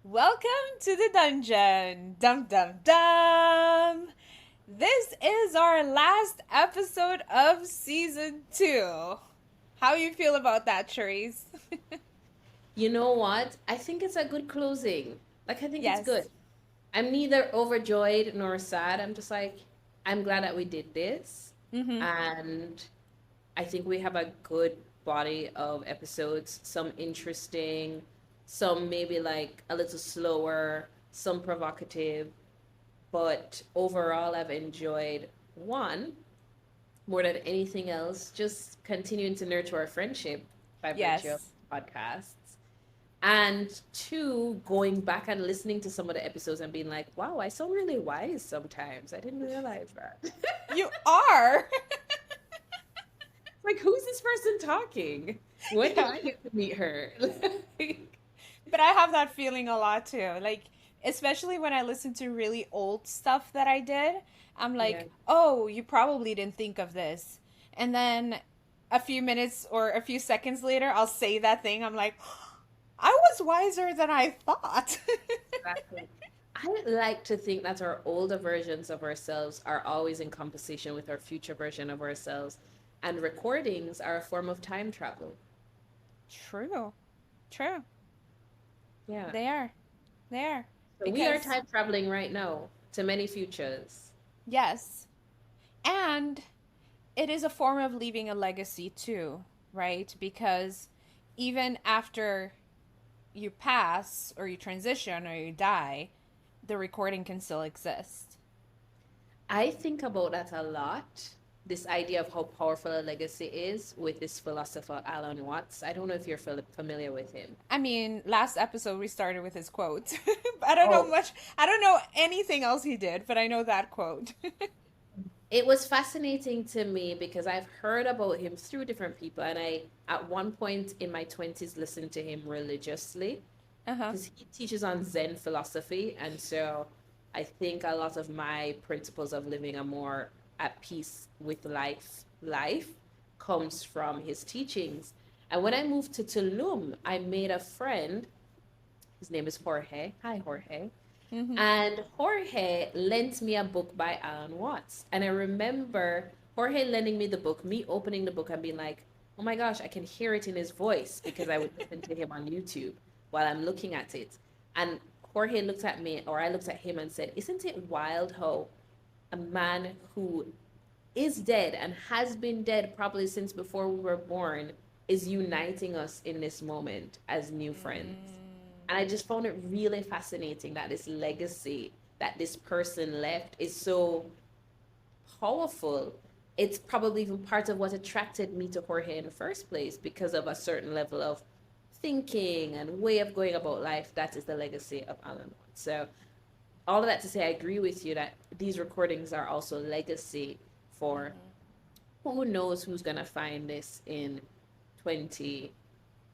Welcome to the dungeon. Dum dum dum. This is our last episode of season 2. How you feel about that, Cherise? You know what? I think it's a good closing. I think it's Yes. good. I'm neither overjoyed nor sad. I'm just like, I'm glad that we did this. Mm-hmm. And I think we have a good body of episodes. Some interesting, some maybe like a little slower, some provocative. But overall, I've enjoyed one more than anything else, just continuing to nurture our friendship by virtue of Yes. podcasts. And two, going back and listening to some of the episodes and being like, wow, I sound really wise sometimes. I didn't realize that. You are. Like, who's this person talking? When do Yeah. I get to meet her? Like, But I have that feeling a lot too. Like, especially when I listen to really old stuff that I did, I'm yeah. like, oh, you probably didn't think of this. And then a few minutes or a few seconds later, I'll say that thing. I'm like, I was wiser than I thought. Exactly. I like to think that our older versions of ourselves are always in competition with our future version of ourselves. And recordings are a form of time travel. True. True. Yeah. They are. They are. So we are Because, time traveling right now to many futures. yes. And it is a form of leaving a legacy too, right? Because even after you pass or you transition or you die, the recording can still exist. I think about that a lot. This idea of how powerful a legacy is with this philosopher, Alan Watts. I don't know if you're familiar with him. I mean, last episode we started with his quote. I don't know Oh, much. I don't know anything else he did, but I know that quote. it was fascinating to me because I've heard about him through different people. And I, at one point in my 20s, listened to him religiously Uh-huh. because he teaches on Zen philosophy. And so I think a lot of my principles of living a more at peace with life comes from his teachings. And when I moved to Tulum, I made a friend. His name is Jorge. Hi, Jorge. Mhm. And Jorge lent me a book by Alan Watts. And I remember Jorge lending me the book, me opening the book and being like, oh my gosh, I can hear it in his voice because I would listen to him on YouTube while I'm looking at it. And Jorge looked at me, or I looked at him and said, isn't it wild how a man who is dead and has been dead probably since before we were born is uniting us in this moment as new friends? And I just found it really fascinating that this legacy that this person left is so powerful. It's probably even part of what attracted me to Jorge in the first place because of a certain level of thinking and way of going about life. That is the legacy of Alan Watts. So, all of that to say, I agree with you that these recordings are also legacy for Mhm. who knows who's going to find this in 20.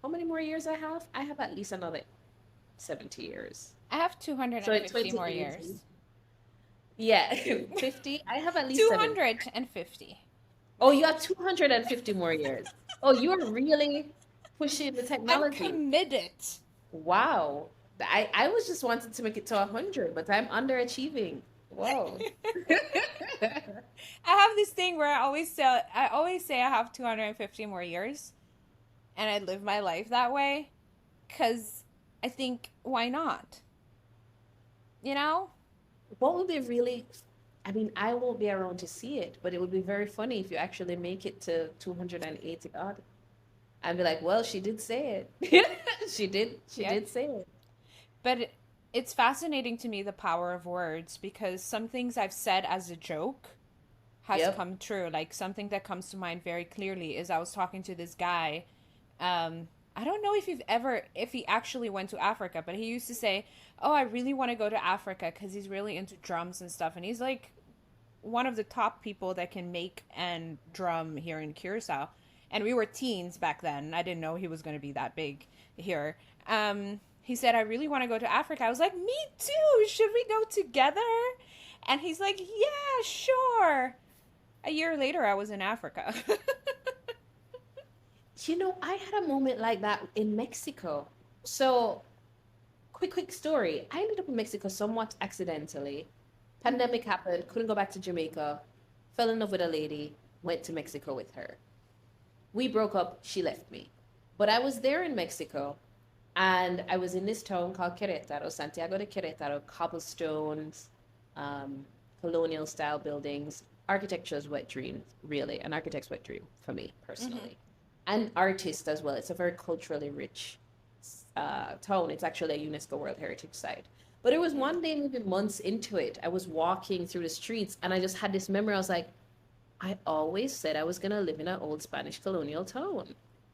How many more years I have? I have at least another 70 years. I have So in 250 more 2080, years. yeah, 50, I have at least 70. 250. Oh, you have 250 more years. Oh, you're really pushing the I'm technology. committed. Wow. I was just wanting to make it to 100, but I'm underachieving. Whoa. I have this thing where I always say I have 250 more years and I live my life that way cuz I think why not? You know? What would be really, I mean, I won't be around to see it, but it would be very funny if you actually make it to 280 odd. I'd be like, well, she did say it. She Yep. did say it. But it's fascinating to me the power of words because some things I've said as a joke has Yep. come true. Like something that comes to mind very clearly is I was talking to this guy. I don't know if he actually went to Africa, but he used to say, "Oh, I really want to go to Africa because he's really into drums and stuff." And he's like one of the top people that can make and drum here in Curacao. And we were teens back then. I didn't know he was going to be that big here. He said, I really want to go to Africa. I was like, me too. Should we go together? And he's like, yeah, sure. A year later, I was in Africa. You know, I had a moment like that in Mexico. So quick story. I ended up in Mexico somewhat accidentally. Pandemic happened, couldn't go back to Jamaica, fell in love with a lady, went to Mexico with her. We broke up, she left me. But I was there in Mexico, and I was in this town called Querétaro, Santiago de Querétaro, cobblestones, um, colonial style buildings. Architecture's wet dream, really, an architect's wet dream for me Mm-hmm. personally. And artists as well. It's a very culturally rich town. It's actually a UNESCO World Heritage Site. But it was one day, maybe months into it, I was walking through the streets and I just had this memory. I was like, I always said I was going to live in an old Spanish colonial town.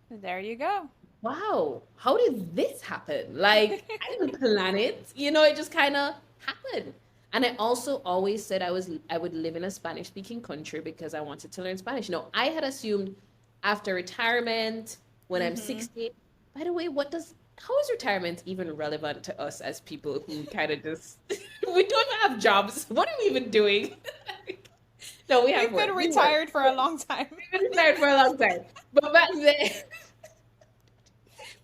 There you go. Wow, how did this happen? Like, I didn't plan it. It just kind of happened. And I also always said I would live in a Spanish speaking country because I wanted to learn Spanish. I had assumed after retirement, when I'm Mm-hmm. 60. By the way, how is retirement even relevant to us as people who kind of just we don't have jobs? What are we even doing? No, we have We've been work. We work. retired for a long time. We've been retired for a long time. But back then,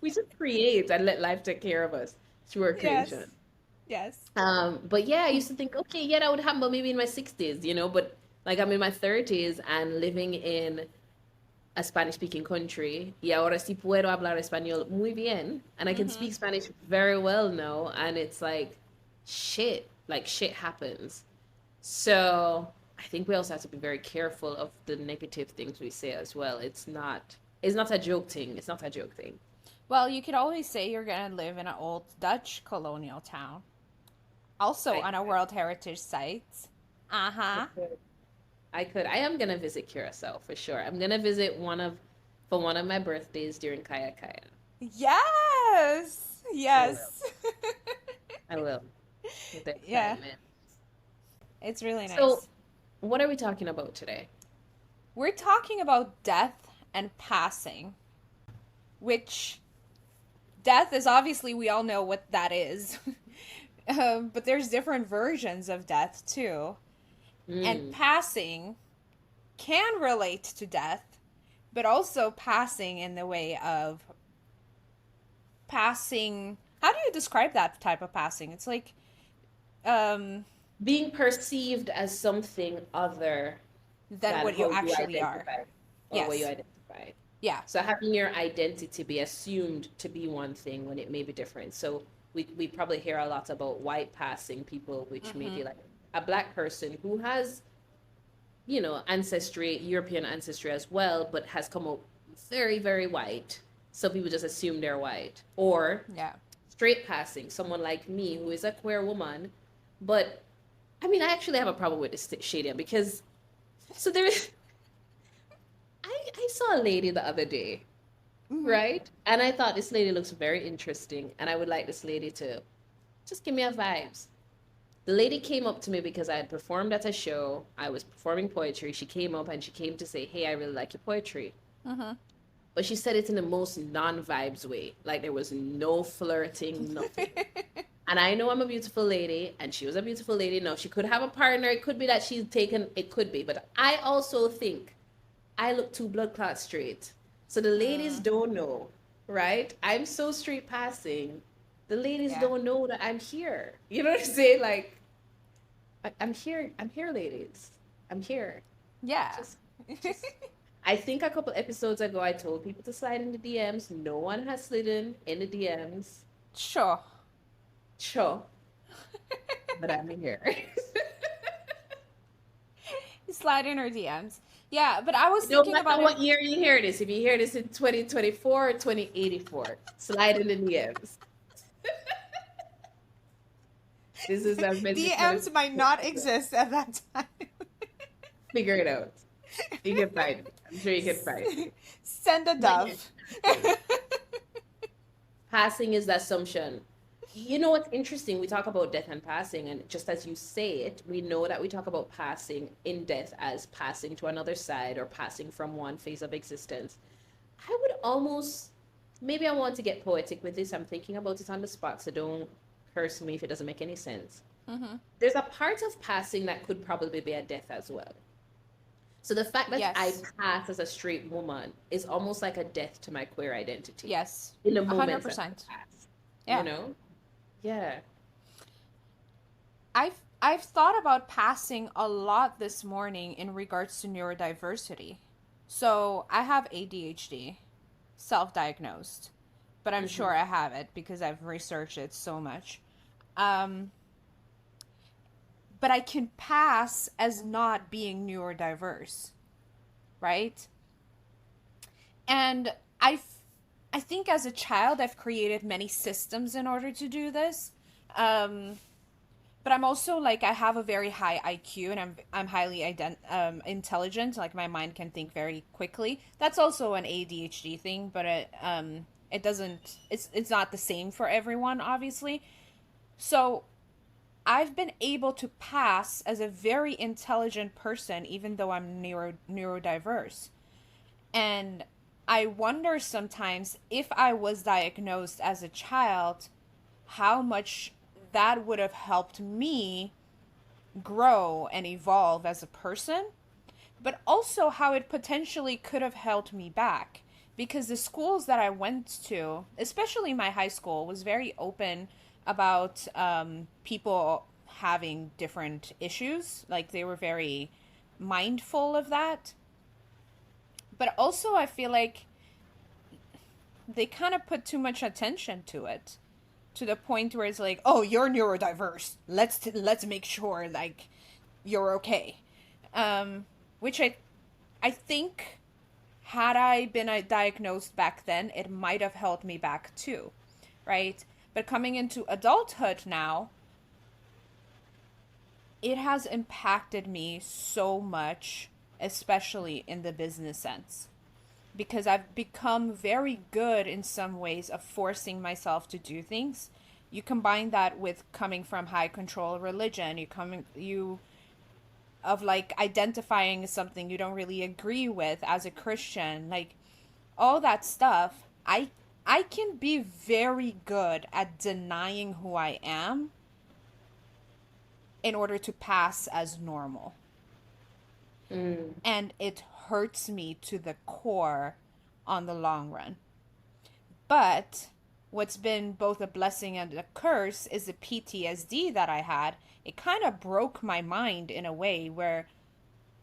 we just create and let life take care of us through our Yes. creation. Yes. But yeah, I used to think, okay, yeah, that would happen, but maybe in my 60s, but like I'm in my 30s and living in a Spanish speaking country. Y ahora sí puedo hablar español muy bien. And I can Mm-hmm. speak Spanish very well now. And it's like shit happens. So I think we also have to be very careful of the negative things we say as well. It's not a joke thing. It's not a joke thing. Well, you could always say you're gonna live in an old Dutch colonial town, also I on a World Heritage Site. Uh I huh. could. I could. I am gonna visit Curacao for sure. I'm gonna visit for one of my birthdays during Kaya Kaya. Yes. I will. Yes. I will. With Yeah. excitement. It's really So, nice. what are we talking about today? We're talking about death and passing, which death is obviously, we all know what that is. But there's different versions of death too. And Mm. passing can relate to death, but also passing in the way of passing. How do you describe that type of passing? It's like, um, Being perceived as something other than than what you how you actually are. identify or what you Yes. identify. Yeah. So having your identity be assumed to be one thing when it may be different. So we probably hear a lot about white passing people, which may Mm-hmm. be like a black person who has, ancestry, European ancestry as well, but has come out very, very white. So people just assume they're white. Or Yeah. straight passing, someone like me who is a queer woman, but I mean, I actually have a problem with this Sheedia because so there is I saw a lady the other day, Mm-hmm. right? And I thought this lady looks very interesting and I would like this lady to just give me a vibes. The lady came up to me because I had performed at a show. I was performing poetry. She came up and she came to say, "Hey, I really like your poetry." Mm-hmm. But she said it in the most non-vibes way. Like there was no flirting, nothing. And I know I'm a beautiful lady, and she was a beautiful lady. No, she could have a partner. It could be that she's taken, it could be. But I also think I look too blood clot straight. So the ladies Mm, don't know, right? I'm so straight passing. The ladies yeah. don't know that I'm here. You know what I'm saying? Like, I'm here. I'm here, ladies. I'm here. Yeah. Just, just. I think a couple episodes ago, I told people to slide in the DMs. No one has slid in the DMs. Sure. Sure, but I'm here. Slide in her DMs. Yeah, but I was No thinking matter about it. what year you hear this, if you hear this in 2024 or 2084, slide in the DMs. This is our message for DMs might not exist at that time. figure it out. You can find it. I'm sure you can find it. Send a But yeah, dove. passing is the assumption. You know what's interesting? We talk about death and passing, and just as you say it, we know that we talk about passing in death as passing to another side or passing from one phase of existence. I would almost, maybe I want to get poetic with this. I'm thinking about it on the spot, so don't curse me if it doesn't make any sense. Mm-hmm. There's a part of passing that could probably be a death as well. So the fact that I Yes. pass as a straight woman is almost like a death to my queer identity Yes. in the A hundred moments that I percent. pass, you Yeah. know? Yeah. I've thought about passing a lot this morning in regards to neurodiversity. So I have ADHD, self-diagnosed, but I'm Mm-hmm. sure I have it because I've researched it so much. Um, but I can pass as not being neurodiverse, right? And I think as a child I've created many systems in order to do this. Um, but I'm also like I have a very high IQ and I'm highly intelligent. Like my mind can think very quickly. That's also an ADHD thing, but it doesn't. It's not the same for everyone, obviously. So I've been able to pass as a very intelligent person, even though I'm neurodiverse. And I wonder sometimes if I was diagnosed as a child, how much that would have helped me grow and evolve as a person, but also how it potentially could have held me back. Because the schools that I went to, especially my high school, was very open about people having different issues. Like they were very mindful of that. But also, I feel like they kind of put too much attention to it, to the point where it's like, oh, you're neurodiverse. Let's make sure like you're okay. Which I think had I been diagnosed back then, it might have held me back too, right? But coming into adulthood now, it has impacted me so much, especially in the business sense, because I've become very good in some ways of forcing myself to do things. You combine that with coming from high control religion, you of like identifying as something you don't really agree with as a Christian, like all that stuff. I can be very good at denying who I am in order to pass as normal. Mm. And it hurts me to the core on the long run. But what's been both a blessing and a curse is the PTSD that I had. It kind of broke my mind in a way where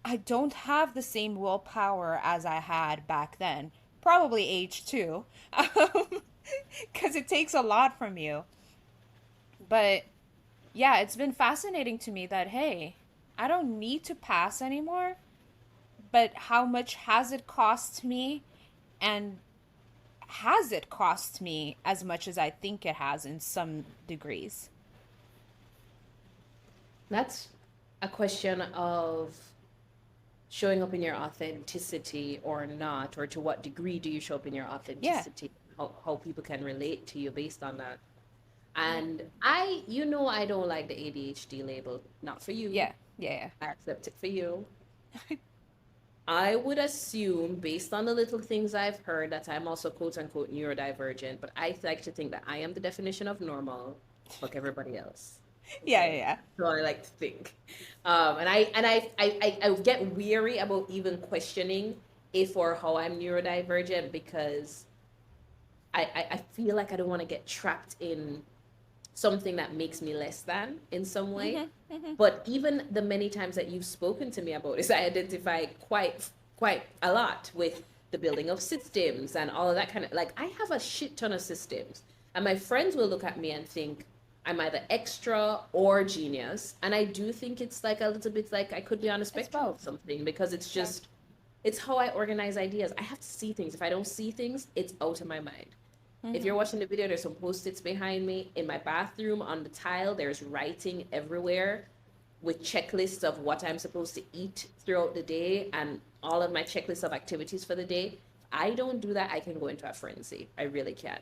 I don't have the same willpower as I had back then. Probably age too, because it takes a lot from you. But yeah, it's been fascinating to me that, hey, I don't need to pass anymore, but how much has it cost me? And has it cost me as much as I think it has in some degrees? That's a question of showing up in your authenticity or not, or to what degree do you show up in your Yeah. authenticity, how people can relate to you based on that. Yeah. And I don't like the ADHD label. Not for you. Yeah. Yeah. I accept it for you. I would assume, based on the little things I've heard, that I'm also quote unquote neurodivergent, but I like to think that I am the definition of normal, like everybody else. Yeah. Okay. Yeah. So I like to think. And I get weary about even questioning if or how I'm neurodivergent because I feel like I don't want to get trapped in something that makes me less than in some way. Mm-hmm. Mm-hmm. But even the many times that you've spoken to me about this, I identify quite a lot with the building of systems and all of that kind of like I have a shit ton of systems. And my friends will look at me and think I'm either extra or genius. And I do think it's like a little bit like I could be on a It's spectrum of both. something because it's Yeah. just it's how I organize ideas. I have to see things. If I don't see things, it's out of my mind. If Mm-hmm. you're watching the video, there's some post-its behind me. In my bathroom on the tile, there's writing everywhere with checklists of what I'm supposed to eat throughout the day and all of my checklists of activities for the day. If I don't do that, I can go into a frenzy. I really can.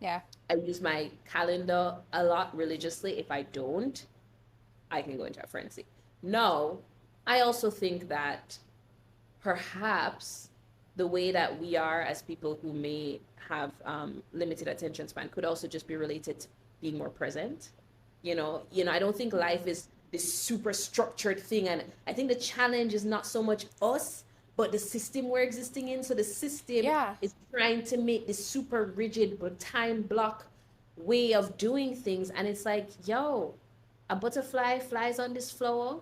Yeah. I use my calendar a lot religiously. If I don't, I can go into a frenzy. No, I also think that perhaps the way that we are as people who may have limited attention span could also just be related to being more present. I don't think life is this super structured thing, and I think the challenge is not so much us, but the system we're existing in. So the system Yeah. is trying to make this super rigid but time block way of doing things. And it's like, yo, a butterfly flies on this flower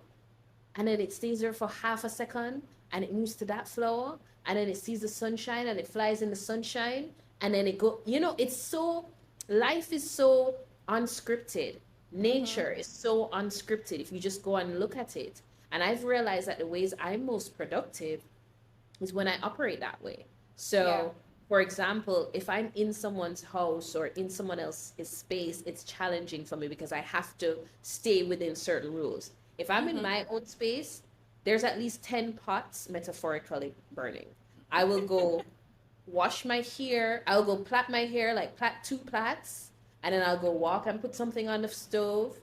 and then it stays there for half a second and it moves to that flower and then it sees the sunshine and it flies in the sunshine and then it go, it's so, life is so unscripted. Mm-hmm. Nature is so unscripted if you just go and look at it. And I've realized that the ways I'm most productive is when I operate that way. Yeah. So, for example, if I'm in someone's house or in someone else's space, it's challenging for me because I have to stay within certain rules. If I'm in Mm-hmm. my own space, there's at least 10 pots metaphorically burning. I will go wash my hair. I'll go plait my hair, like plait two plaits, and then I'll go walk and put something on the stove,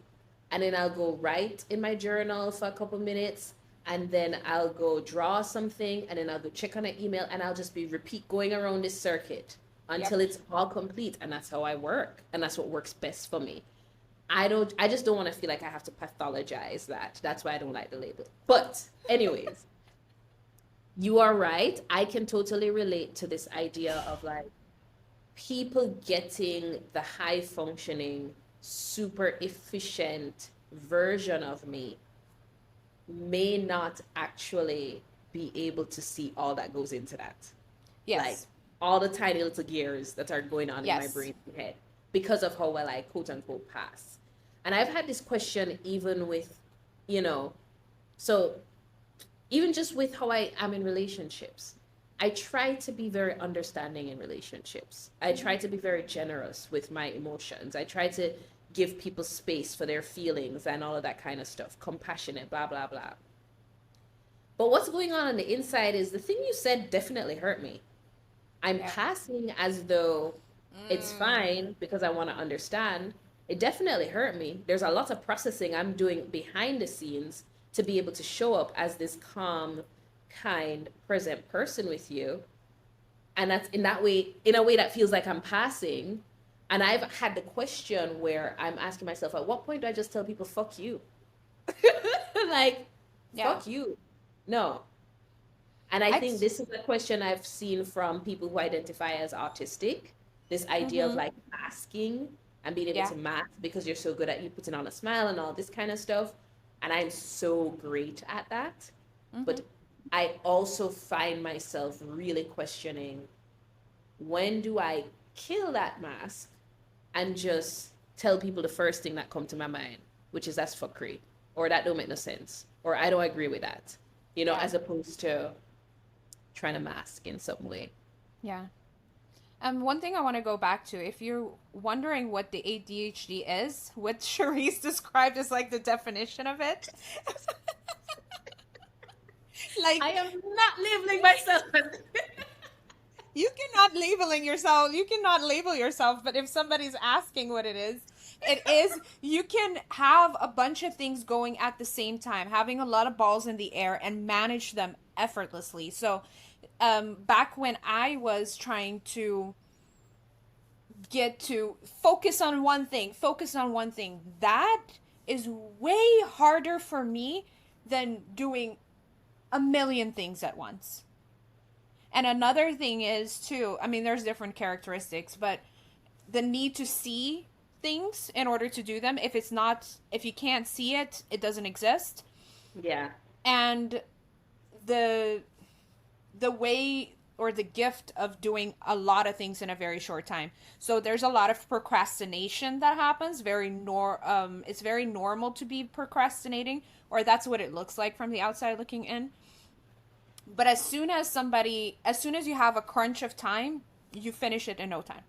and then I'll go write in my journal for a couple minutes, and then I'll go draw something, and then I'll go check on an email, and I'll just be repeat going around this circuit until Yep. it's all complete, and that's how I work, and that's what works best for me. I just don't want to feel like I have to pathologize that. That's why I don't like the label. But anyways, you are right. I can totally relate to this idea of like people getting the high functioning, super efficient version of me may not actually be able to see all that goes into that. Like Yes. all the tiny little gears that are going on in my Yes. brain and head because of how well I quote unquote pass. And I've had this question even with, you know, so even just with how I am in relationships. I try to be very understanding in relationships. I Mm-hmm. try to be very generous with my emotions. I try to give people space for their feelings and all of that kind of stuff, compassionate, blah, blah, blah. But what's going on the inside is the thing you said definitely hurt me. I'm Yeah. passing as though it's Mm. fine because I want to understand. It definitely hurt me. There's a lot of processing I'm doing behind the scenes to be able to show up as this calm, kind, present person with you. And that's in that way, in a way that feels like I'm passing. And I've had the question where I'm asking myself, at what point do I just tell people, fuck you? Like, Yeah. fuck you. No. And I I. think this is a question I've seen from people who identify as autistic. This idea of Mm-hmm. like masking and being able Yeah. to mask because you're so good at you putting on a smile and all this kind of stuff. And I'm so great at that. Mm-hmm. But I also find myself really questioning, when do I kill that mask and just tell people the first thing that come to my mind, which is that's fuckery, or that don't make no sense, or I don't agree with that, Yeah. as opposed to trying to mask in some way. Yeah. One thing I want to go back to, if you're wondering what the ADHD is, what Charisse described as like the definition of it, I like am not labeling myself. you cannot labeling yourself. You cannot label yourself, but if somebody's asking what it is you can have a bunch of things going at the same time, having a lot of balls in the air and manage them effortlessly. So, back when I was trying to get to focus on one thing, that is way harder for me than doing a million things at once. And another thing is too, I mean, there's different characteristics, but the need to see things in order to do them. If you can't see it, it doesn't exist. Yeah. And the the way or the gift of doing a lot of things in a very short time. So there's a lot of procrastination that happens. It's very normal to be procrastinating, or that's what it looks like from the outside looking in. But as soon as you have a crunch of time, you finish it in no time,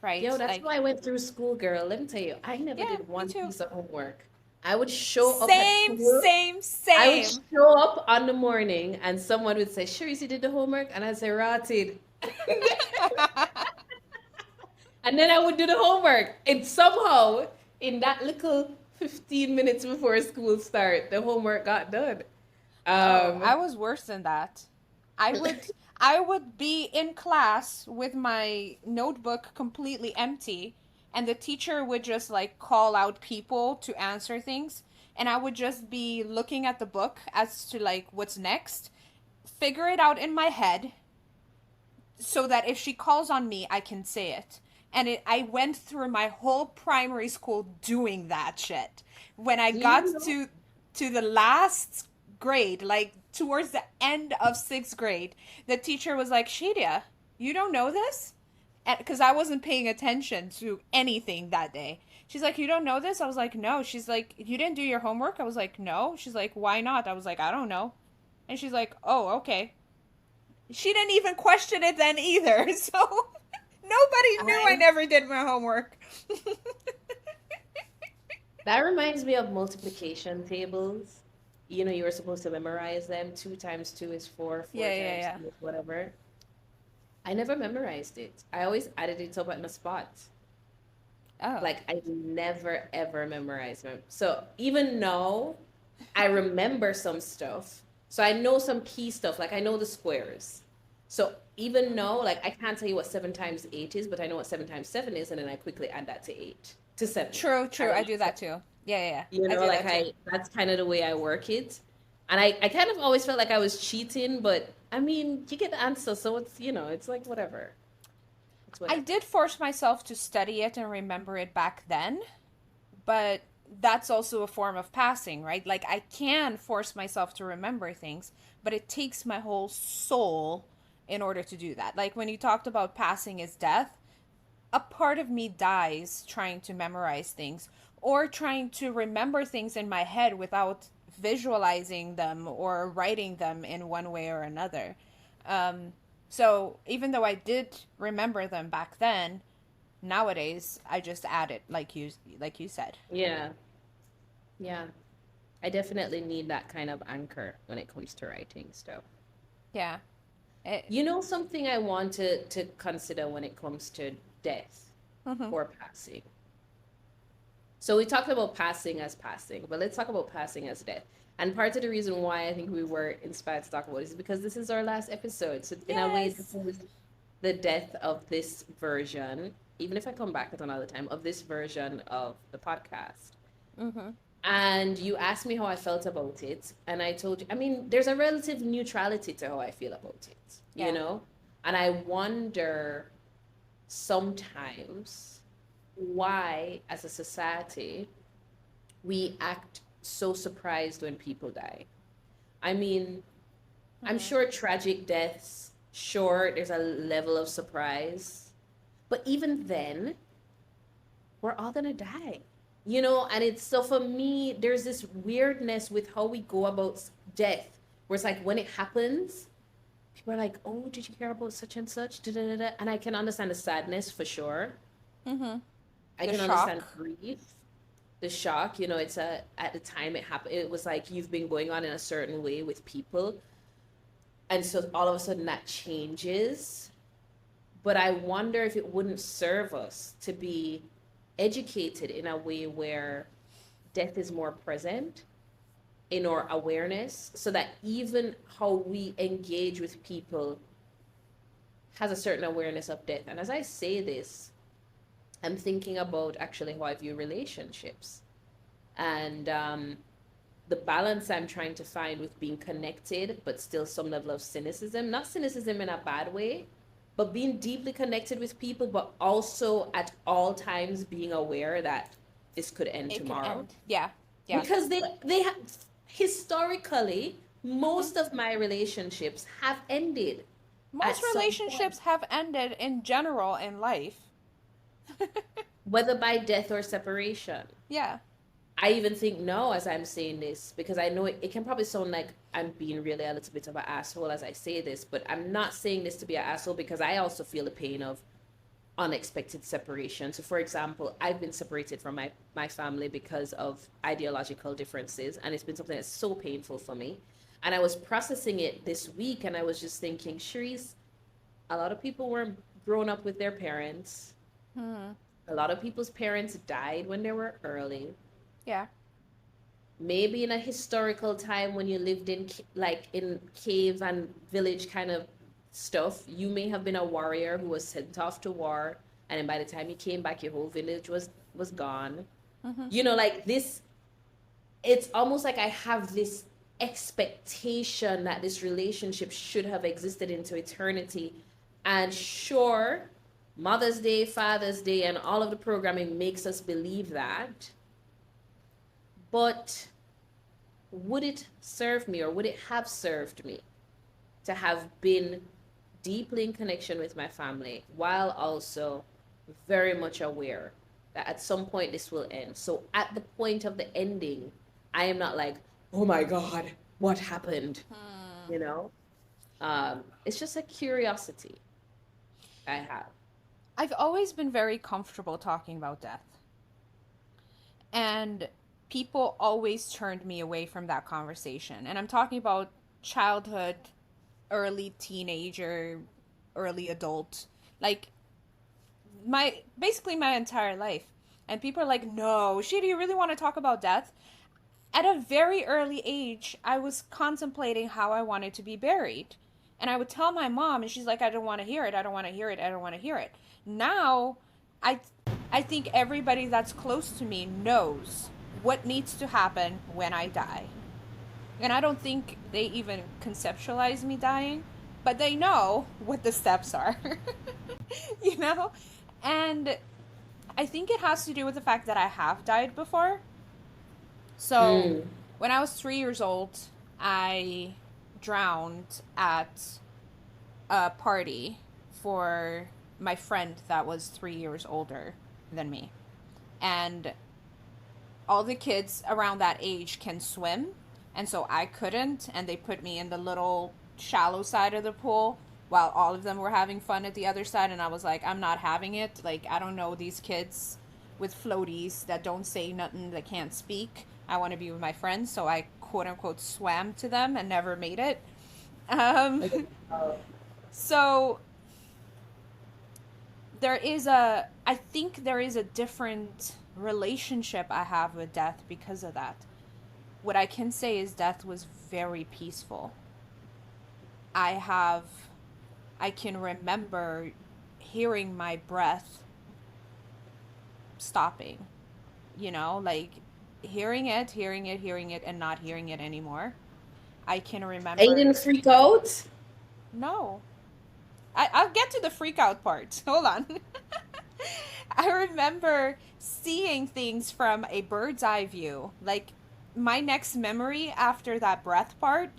Yo, right? that's Like, how I went through school, girl. Let me tell you, I never yeah, did me one too. piece of homework. I would show up at Same, school. same, I would same. show up on the morning and someone would say, sure, you did the homework? And I'd say, rotted. And then I would do the homework. And somehow, in that little 15 minutes before school start, the homework got done. Oh, I Um, was worse than that. I would I would be in class with my notebook completely empty, and the teacher would just like call out people to answer things, and I would just be looking at the book as to like what's next, figure it out in my head so that if she calls on me, I can say it. And I went through my whole primary school doing that shit. When I Do you got know? to the last grade, like towards the end of sixth grade, the teacher was like, Sheedia, you don't know this? Because I wasn't paying attention to anything that day. She's like, you don't know this? I was like, no. She's like, you didn't do your homework? I was like, no. She's like, why not? I was like, I don't know. And she's like, oh, okay. She didn't even question it then either. So nobody knew I I never did my homework. That reminds me of multiplication tables. You know, you were supposed to memorize them. 2 times 2 is 4, four Yeah, yeah, times yeah. 2 is whatever. I never memorized it. I always added it up on the spot. Oh. Like I never ever memorized them. So even now, I remember some stuff. So I know some key stuff. Like I know the squares. So even now, like I can't tell you what 7 times 8 is, but I know what 7 times 7 is, and then I quickly add that to 8 to 7. True, I true. don't I know. do that too. Yeah, yeah, yeah. You I know, do like that too. that's kind of the way I work it. And I kind of always felt like I was cheating, but I mean, you get the answer, so it's like whatever. It's I whatever. did force myself to study it and remember it back then, but that's also a form of passing, right? Like I can force myself to remember things, but it takes my whole soul in order to do that. Like when you talked about passing is death, a part of me dies trying to memorize things or trying to remember things in my head without visualizing them or writing them in one way or another. Um, so even though I did remember them back then, nowadays I just add it like you said. Yeah. Yeah. I definitely need that kind of anchor when it comes to writing stuff. Yeah. It, You know something I want to consider when it comes to death mm-hmm. or passing. So we talked about passing as passing, but let's talk about passing as death. And part of the reason why I think we were inspired to talk about it is because this is our last episode. So in a way, this Yes. is the death of this version, even if I come back at another time, of this version of the podcast. Mm-hmm. And you asked me how I felt about it. And I told you, I mean, there's a relative neutrality to how I feel about it, you Yeah. know? And I wonder sometimes why, as a society, we act so surprised when people die. I mean, I'm Mm-hmm. sure tragic deaths, sure, there's a level of surprise. But even then, we're all gonna die. You know, and it's so for me, there's this weirdness with how we go about death, where it's like when it happens, people are like, oh, did you hear about such and such? Da, da, da, da. And I can understand the sadness for sure. Mm-hmm. I The can understand shock. grief, the shock. You know, it's a at the time it happened, it was like you've been going on in a certain way with people, and so all of a sudden that changes. But I wonder if it wouldn't serve us to be educated in a way where death is more present in our awareness, so that even how we engage with people has a certain awareness of death. And as I say this, I'm thinking about actually how I view relationships and the balance I'm trying to find with being connected, but still some level of cynicism. Not cynicism in a bad way, but being deeply connected with people, but also at all times being aware that this could end It can tomorrow. end. Yeah. Yeah. Because they have historically, Mm-hmm. most of my relationships have ended Most at some point, relationships have ended in general in life. whether by death or separation. Yeah. I even think now as I'm saying this, because I know it can probably sound like I'm being really a little bit of an asshole as I say this, but I'm not saying this to be an asshole because I also feel the pain of unexpected separation. So for example, I've been separated from my family because of ideological differences, and it's been something that's so painful for me. And I was processing it this week, and I was just thinking, Sharice, a lot of people weren't grown up with their parents. Mm-hmm. A lot of people's parents died when they were early. Yeah. Maybe in a historical time when you lived in like in cave and village kind of stuff, you may have been a warrior who was sent off to war, and then by the time you came back, your whole village was gone. Mm-hmm. You know, like this, it's almost like I have this expectation that this relationship should have existed into eternity. And sure, Mother's Day, Father's Day, and all of the programming makes us believe that. But would it serve me, or would it have served me to have been deeply in connection with my family while also very much aware that at some point this will end? So at the point of the ending, I am not like, oh my God, what happened? You know? It's just a curiosity I have. I've always been very comfortable talking about death. And people always turned me away from that conversation. And I'm talking about childhood, early teenager, early adult, like my basically my entire life. And people are like, "No, Sheedia, you really want to talk about death?" At a very early age, I was contemplating how I wanted to be buried. And I would tell my mom, and she's like, "I don't want to hear it. I don't want to hear it. I don't want to hear it." Now, I I think everybody that's close to me knows what needs to happen when I die. And I don't think they even conceptualize me dying, but they know what the steps are. you know? And I think it has to do with the fact that I have died before. So, Mm. when I was 3 years old, I drowned at a party for my friend that was 3 years older than me. And all the kids around that age can swim, and so I couldn't, and they put me in the little shallow side of the pool while all of them were having fun at the other side, and I was like, I'm not having it. Like, I don't know these kids with floaties that don't say nothing, that can't speak. I want to be with my friends, so I quote unquote swam to them and never made it. Um, Like, uh, so I think there is a different relationship I have with death because of that. What I can say is death was very peaceful. I have, I can remember hearing my breath stopping, like hearing it, and not hearing it anymore. I can and you remember, didn't freak out? no, I'll get to the freak out part. Hold on. I remember seeing things from a bird's eye view. Like, my next memory after that breath part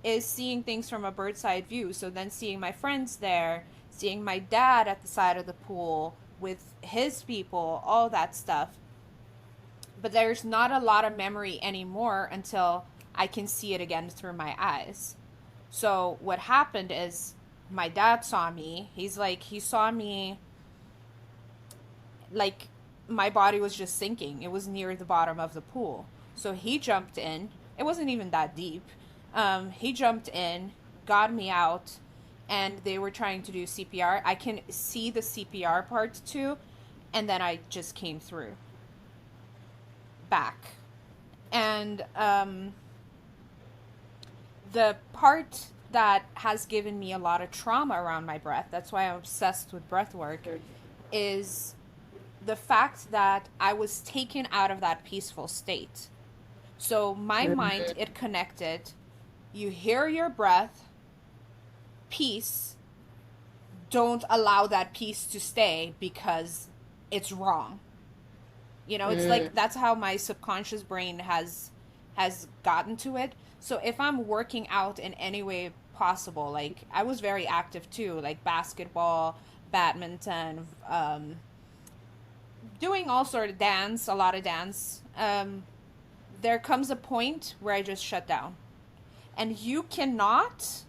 is seeing things from a bird's eye view. So then seeing my friends there, seeing my dad at the side of the pool with his people, all that stuff. But there's not a lot of memory anymore until I can see it again through my eyes. So what happened is my dad saw me. He saw me, like, my body was just sinking. It was near the bottom of the pool. So he jumped in. It wasn't even that deep. He jumped in, got me out, and they were trying to do CPR. I can see the CPR part too, and then I just came through back. And the part that has given me a lot of trauma around my breath, that's why I'm obsessed with breath work, is the fact that I was taken out of that peaceful state. So my mind, it connected. You hear your breath, peace. Don't allow that peace to stay because it's wrong. It's Mm. like that's how my subconscious brain has gotten to it. So if I'm working out in any way possible, like I was very active too, like basketball, badminton, doing all sort of dance, a lot of dance. There comes a point where I just shut down. And you cannot,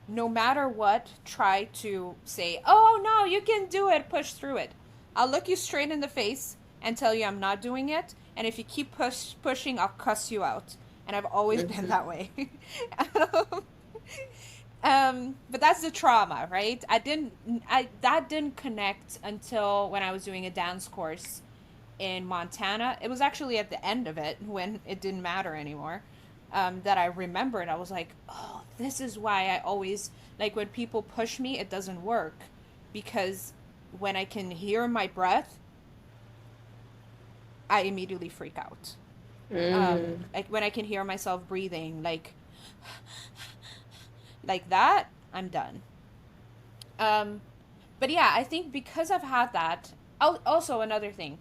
no matter what, try to say, "Oh no, you can do it, push through it." I'll look you straight in the face and tell you I'm not doing it. And if you keep pushing, I'll cuss you out. And I've always been that way. But that's the trauma, right? That didn't connect until when I was doing a dance course in Montana. It was actually at the end of it when it didn't matter anymore. That I remembered. I was like, oh, this is why I always, like, when people push me, it doesn't work. Because when I can hear my breath, I immediately freak out. Mm. Like when I can hear myself breathing, like that, I'm done. Um, But yeah, I think because I've had that. Also, another thing,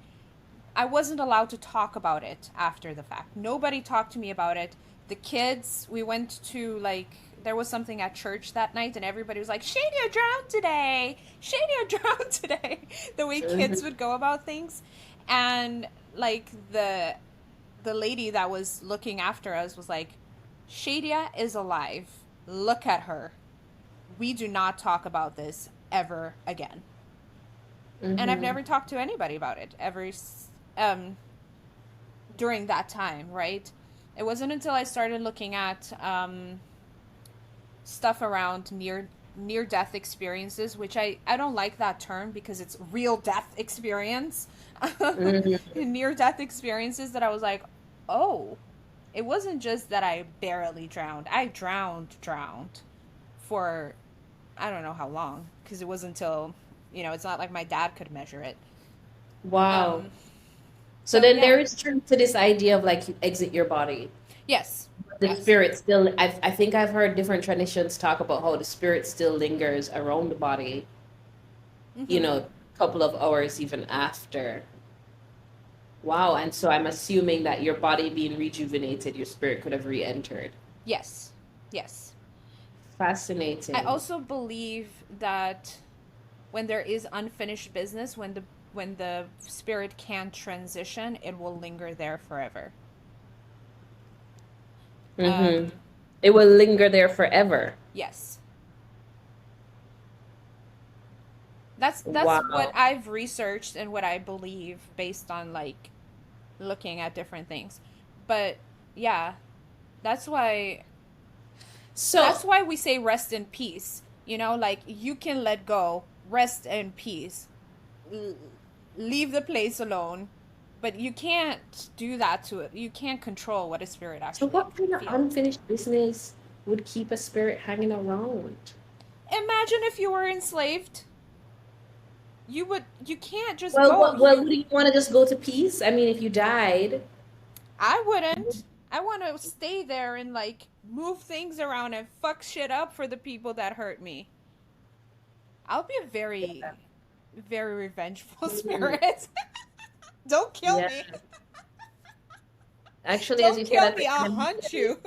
I wasn't allowed to talk about it after the fact. Nobody talked to me about it. The kids, we went to like there was something at church that night and everybody was like, Sheedia drowned today. Sheedia drowned today. The way Mhm. kids would go about things. And like the lady that was looking after us was like, Sheedia is alive. Look at her. We do not talk about this ever again. And I've Mhm. never talked to anybody about it ever um, during that time, right? It wasn't until I started looking at stuff around near death experiences, which I don't like that term because it's real death experience. Mhm. Near death experiences that I was like, oh, it wasn't just that I barely drowned. I drowned for I don't know how long because it wasn't until it's not like my dad could measure it. Wow. Um, So so then yeah, there is truth to this idea of like you exit your body. yes, The yes. spirit still, I think I've heard different traditions talk about how the spirit still lingers around the body, Mm-hmm. a couple of hours even after. Wow. And so I'm assuming that your body being rejuvenated, your spirit could have re-entered. Yes, yes. I Fascinating. also believe that when there is unfinished business, when the spirit can't transition, it will linger there forever. Mm-hmm. Um, It will linger there forever. yes, that's what Wow. I've researched and what I believe based on like looking at different things. But yeah, that's why that's So, why we say rest in peace. Like you can let go, rest in peace, L- leave the place alone. But you can't do that to it. You can't control what a spirit so actually what kind of feels. unfinished business would keep a spirit hanging around? Imagine if you were enslaved. You can't just Well, go. would you want to just go to peace? I mean, if you died, I wouldn't. I want to stay there and like move things around and fuck shit up for the people that hurt me. I'll be a very, very revengeful mm, spirit. Don't kill yeah. me. Actually, as Don't you said, kill me. I'll hunt you.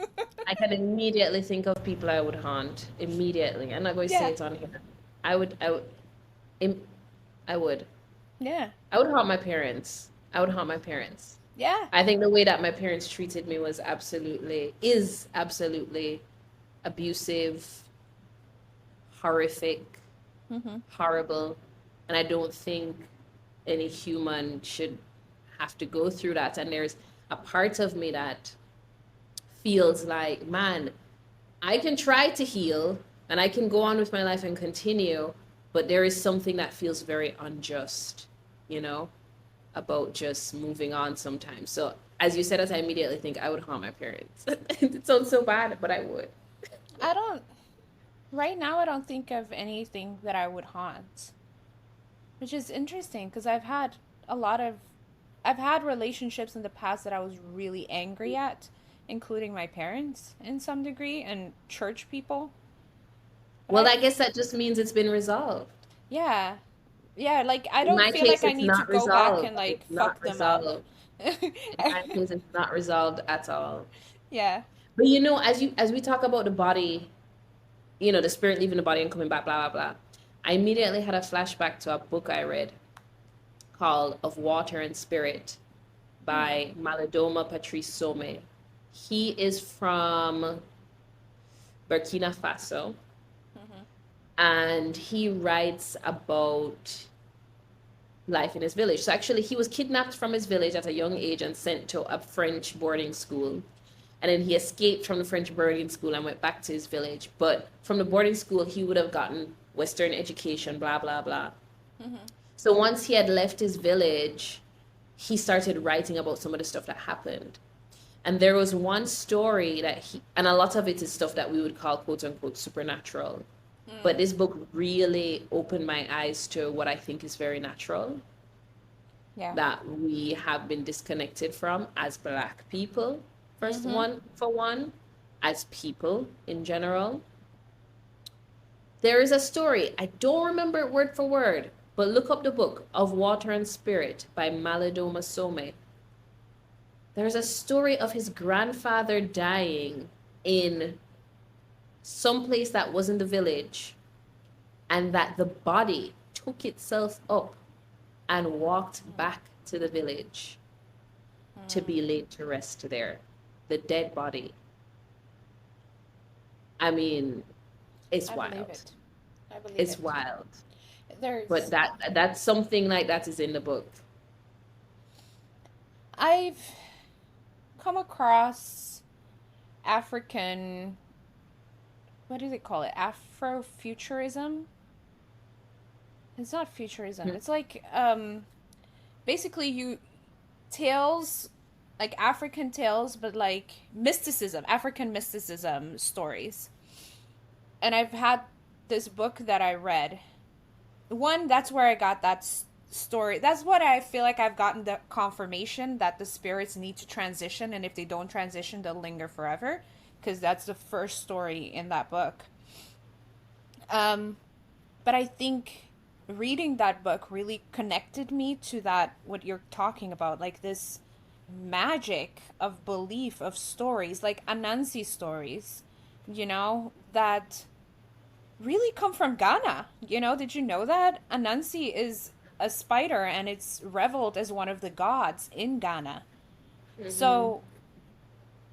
I can immediately think of people I would haunt. Immediately. I'm not going to say Yeah. it on here. I would, im- I would. Yeah. I would haunt my parents. I would haunt my parents. Yeah. I think the way that my parents treated me is absolutely abusive, horrific, Mm-hmm. horrible. And I don't think any human should have to go through that. And there's a part of me that feels like, man, I can try to heal and I can go on with my life and continue, but there is something that feels very unjust, you know, about just moving on sometimes. So, as you said, as I immediately think I would harm my parents. It sounds so bad, but I would. I don't. Right now, I don't think of anything that I would haunt, which is interesting because a lot of. I've had relationships in the past that I was really angry at, including my parents in some degree and church people. But Well, I, I guess that just means it's been resolved. yeah, yeah, like I In don't my feel case, like I it's need to not go back resolved. and like It's not fuck them up. resolved. In my case, it's not resolved at all. Yeah. But as we talk about the body, the spirit leaving the body and coming back, blah blah blah. I immediately had a flashback to a book I read called Of Water and Spirit Hmm. by Malidoma Patrice Some. He is from Burkina Faso Mm-hmm. and he writes about life in his village. So actually, he was kidnapped from his village at a young age and sent to a French boarding school. And then he escaped from the French boarding school and went back to his village. But from the boarding school, he would have gotten Western education, blah, blah, blah. Mm-hmm. So once he had left his village, he started writing about some of the stuff that happened. And there was one story and a lot of it is stuff that we would call quote unquote supernatural. But Mm. this book really opened my eyes to what I think is very natural Yeah. that we have been disconnected from as Black people, Mm-hmm. as people in general. There is a story, I don't remember it word for word, but look up the book of Water and Spirit by Malidoma Some. There's a story of his grandfather dying in some place that wasn't the village, and that the body took itself up and walked back to the village to be laid to rest there. The dead body. I mean, it's I believe wild. it. I believe It's it. wild. But There's that's something like that is in the book. I've come across African, what do they call it? Afrofuturism? It's not futurism. Mhm. It's like basically you tales, like African tales, but like mysticism, African mysticism stories. And I've had this book that I read. One, that's where I got that story. That's what I feel like I've gotten the confirmation that the spirits need to transition, and if they don't transition, they'll linger forever. Because that's the first story in that book. Um, but I think reading that book really connected me to that, what you're talking about, like this magic of belief of stories, like Anansi stories, that really come from Ghana. Did you know that? Anansi is a spider and it's reveled as one of the gods in Ghana. Mhm. So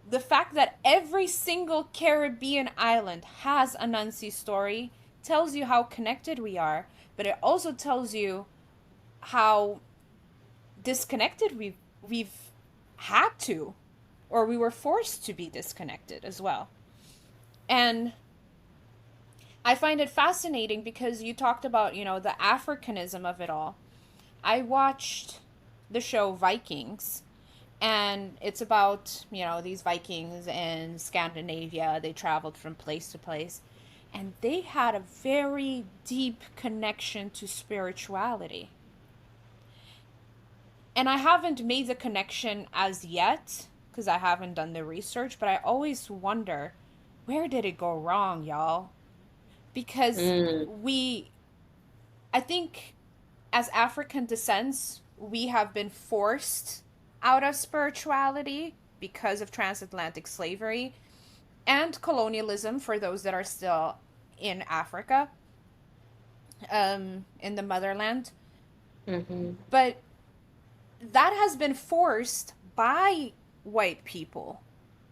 the fact that every single Caribbean island has a Nancy story tells you how connected we are, but it also tells you how disconnected we've had to, or we were forced to be disconnected as well. And I find it fascinating because you talked about, the Africanism of it all. I watched the show Vikings, and it's about, these Vikings in Scandinavia. They traveled from place to place, and they had a very deep connection to spirituality. And I haven't made the connection as yet because I haven't done the research, but I always wonder, where did it go wrong, y'all? Because Mm. I think as African descents, we have been forced out of spirituality because of transatlantic slavery and colonialism for those that are still in Africa, in the motherland. Mhm. But that has been forced by white people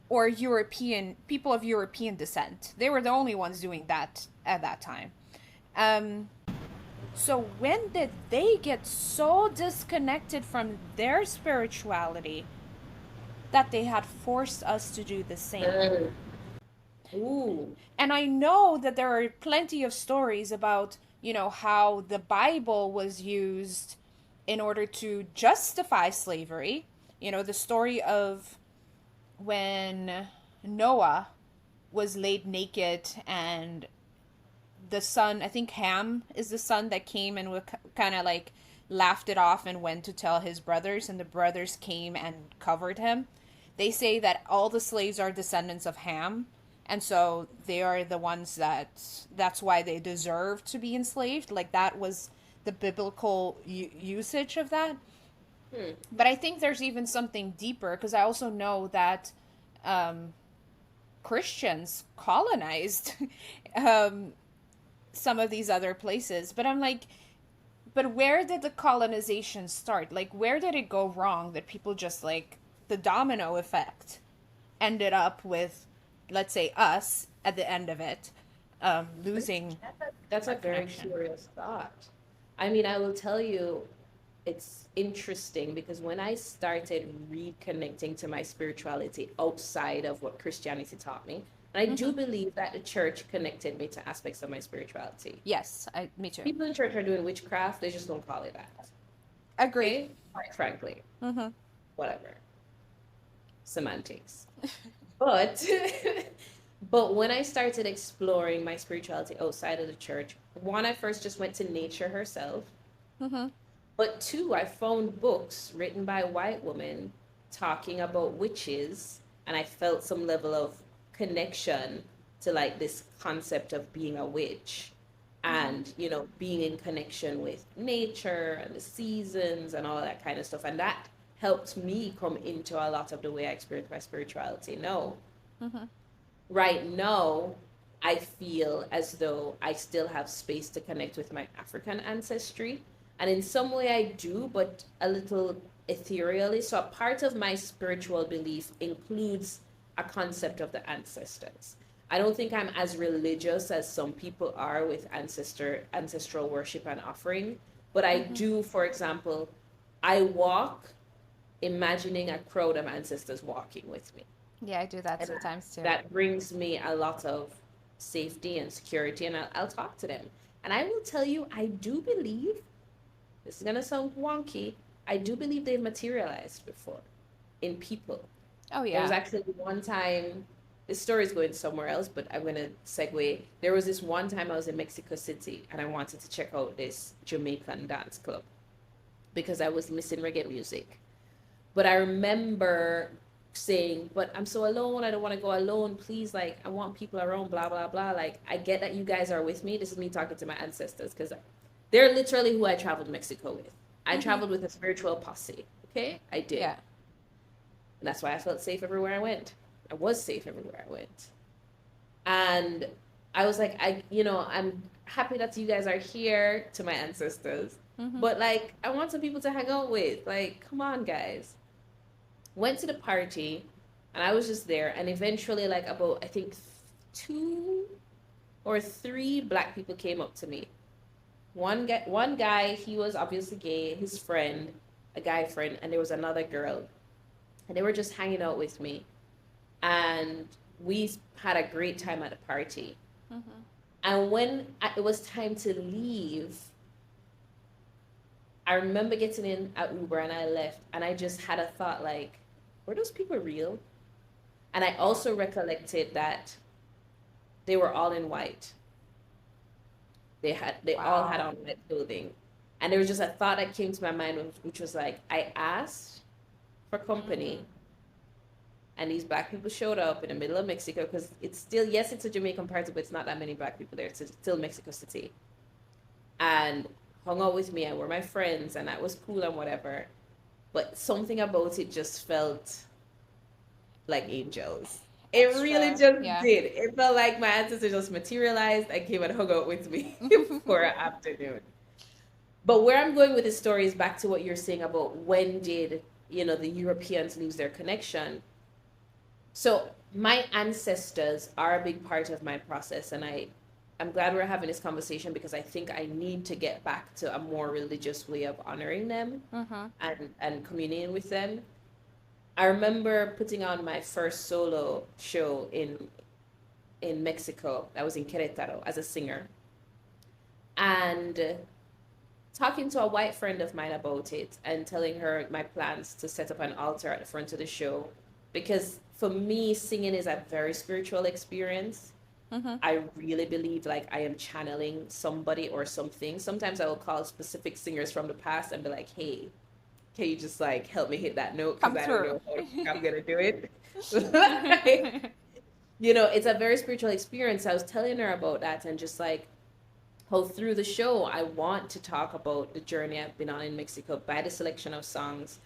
or European people of European descent. They were the only ones doing that at that time. Um, So when did they get so disconnected from their spirituality that they had forced us to do the same? Mm. Ooh. And I know that there are plenty of stories about, how the Bible was used in order to justify slavery. The story of when Noah was laid naked and the son, I think Ham is the son that came and kind of like laughed it off and went to tell his brothers, and the brothers came and covered him. They say that all the slaves are descendants of Ham, and so they are the ones that's why they deserve to be enslaved. Like that was the biblical usage of that. Hmm. But I think there's even something deeper because I also know that um, Christians colonized um, some of these other places. But I'm like, but where did the colonization start? Like, where did it go wrong that people just like the domino effect ended up with, let's say, us at the end of it, losing That's a our very connection? curious thought. I mean, I will tell you, it's interesting because when I started reconnecting to my spirituality outside of what Christianity taught me, and I do Mm-hmm. believe that the church connected me to aspects of my spirituality. Yes, me too. People in church are doing witchcraft, they just don't call it that. Agree. Okay? Quite frankly, Mm-hmm. whatever. Semantics. But but when I started exploring my spirituality outside of the church, one, I first just went to nature herself. Mm-hmm. But two, I found books written by white women talking about witches, and I felt some level of connection to like this concept of being a witch. and being in connection with nature and the seasons and all that kind of stuff, and that helped me come into a lot of the way I experience my spirituality. No, Mm-hmm. right now I feel as though I still have space to connect with my African ancestry, and in some way I do, but a little ethereally. So a part of my spiritual belief includes a concept of the ancestors. I don't think I'm as religious as some people are with ancestral worship and offering, but I Mm-hmm. do, for example, I walk imagining a crowd of ancestors walking with me. Yeah, I do that And sometimes too. that brings me a lot of safety and security, and I'll talk to them. And I will tell you, I do believe, this is going to sound wonky, I do believe they've materialized before in people. Oh There was yeah. actually one time, this story is going somewhere else, but I'm going to segue. There was this one time I was in Mexico City and I wanted to check out this Jamaican dance club because I was missing reggae music. But I remember saying, but I'm so alone. I don't want to go alone. Please, like, I want people around, blah, blah, blah. Like, I get that you guys are with me. This is me talking to my ancestors because they're literally who I traveled to Mexico with. I Mm-hmm. traveled with a spiritual posse. Okay? I did. Yeah. And that's why I felt safe everywhere I went. I was safe everywhere I went. And I was like, I'm happy that you guys are here to my ancestors. Mm-hmm. But like, I want some people to hang out with. Like, come on, guys. Went to the party and I was just there. And eventually, like, about, I think, two or three black people came up to me. One guy, he was obviously gay, his friend, a guy friend, and there was another girl. And they were just hanging out with me. And we had a great time at the party. Mm-hmm. And when it was time to leave, I remember getting in at Uber and I left, and I just had a thought like, were those people real? And I also recollected that they were all in white. They all had Wow. on white clothing. And there was just a thought that came to my mind, which was like, I asked for Mm-hmm. company, and these black people showed up in the middle of Mexico because it's still, yes, it's a Jamaican party, but it's not that many black people there. It's still Mexico City, and hung out with me and were my friends, and that was cool and whatever. But something about it just felt like angels. It That's really true. just Yeah. did. It felt like my ancestors just materialized and came and hung out with me for an afternoon. But where I'm going with this story is back to what you're saying about when did, the Europeans lose their connection. So my ancestors are a big part of my process, and I'm glad we're having this conversation because I think I need to get back to a more religious way of honoring them Mm-hmm. and communing with them. I remember putting on my first solo show in Mexico. I was in Querétaro as a singer, and talking to a white friend of mine about it and telling her my plans to set up an altar at the front of the show, because for me singing is a very spiritual experience. Mm-hmm. I really believe like I am channeling somebody or something. Sometimes I will call specific singers from the past and be like, hey, can you just like help me hit that note because Come I don't through. know how I'm gonna do it. It's a very spiritual experience. I was telling her about that, and just like how through the show I want to talk about the journey I've been on in Mexico by the selection of songs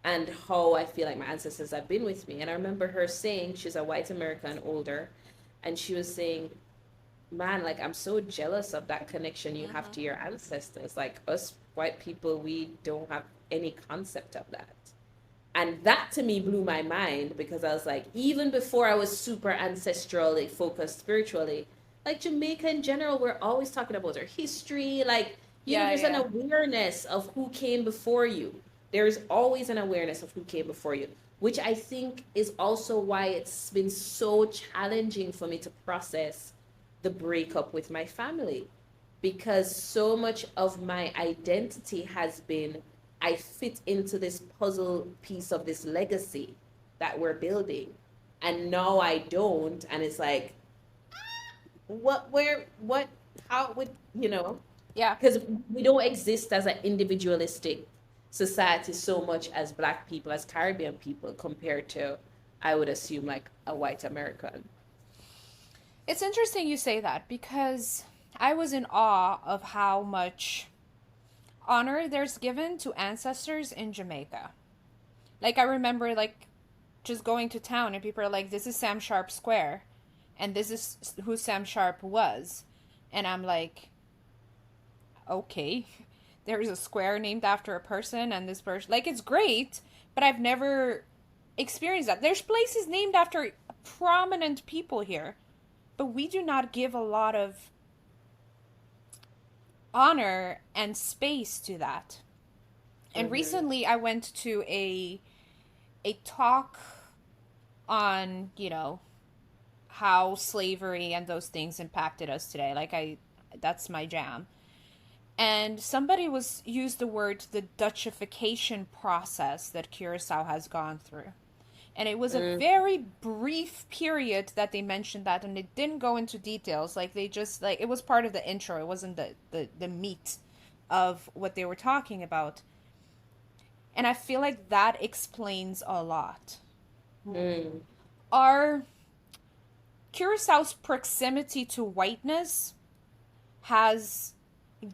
and how I feel like my ancestors have been with me. And I remember her saying, she's a white American, older, and she was saying, man, like I'm so jealous of that connection you have Mm-hmm. to your ancestors. Like us white people, we don't have any concept of that. And that to me blew my mind because I was like, even before I was super ancestrally focused spiritually, like Jamaica in general, we're always talking about their history. Like, Yeah, there's an yeah. awareness of who came before you. There's always an awareness of who came before you, which I think is also why it's been so challenging for me to process the breakup with my family, because so much of my identity has been I fit into this puzzle piece of this legacy that we're building. And now I don't. And it's like, what, where, what, how would, Yeah. because we don't exist as an individualistic society so much as Black people, as Caribbean people, compared to, I would assume, like a white American. It's interesting you say that because I was in awe of how much honor there's given to ancestors in Jamaica. Like I remember like just going to town and people are like, "This is Sam Sharp Square," and this is who Sam Sharp was, and I'm like, okay, there's a square named after a person, and this person, like, it's great, but I've never experienced that. There's places named after prominent people here, but we do not give a lot of honor and space to that. And Mm-hmm. recently I went to a talk on, how slavery and those things impacted us today. Like I that's my jam. And somebody was used the word the Dutchification process that Curacao has gone through. And it was a very brief period that they mentioned that, and it didn't go into details. Like they just like it was part of the intro. It wasn't the meat of what they were talking about. And I feel like that explains a lot. Mm-hmm. Our Curaçao's proximity to whiteness has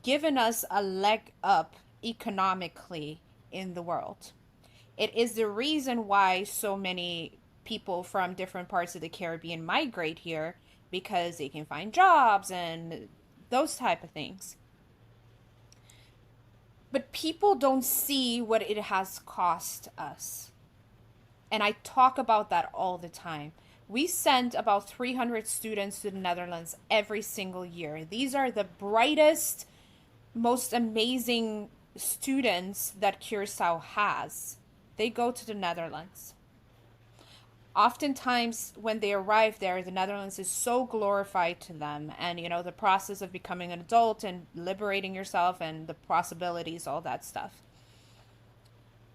given us a leg up economically in the world. It is the reason why so many people from different parts of the Caribbean migrate here because they can find jobs and those type of things. But people don't see what it has cost us. And I talk about that all the time. We send about 300 students to the Netherlands every single year. These are the brightest, most amazing students that Curacao has. They go to the Netherlands. Oftentimes, when they arrive there, the Netherlands is so glorified to them, and the process of becoming an adult and liberating yourself and the possibilities, all that stuff.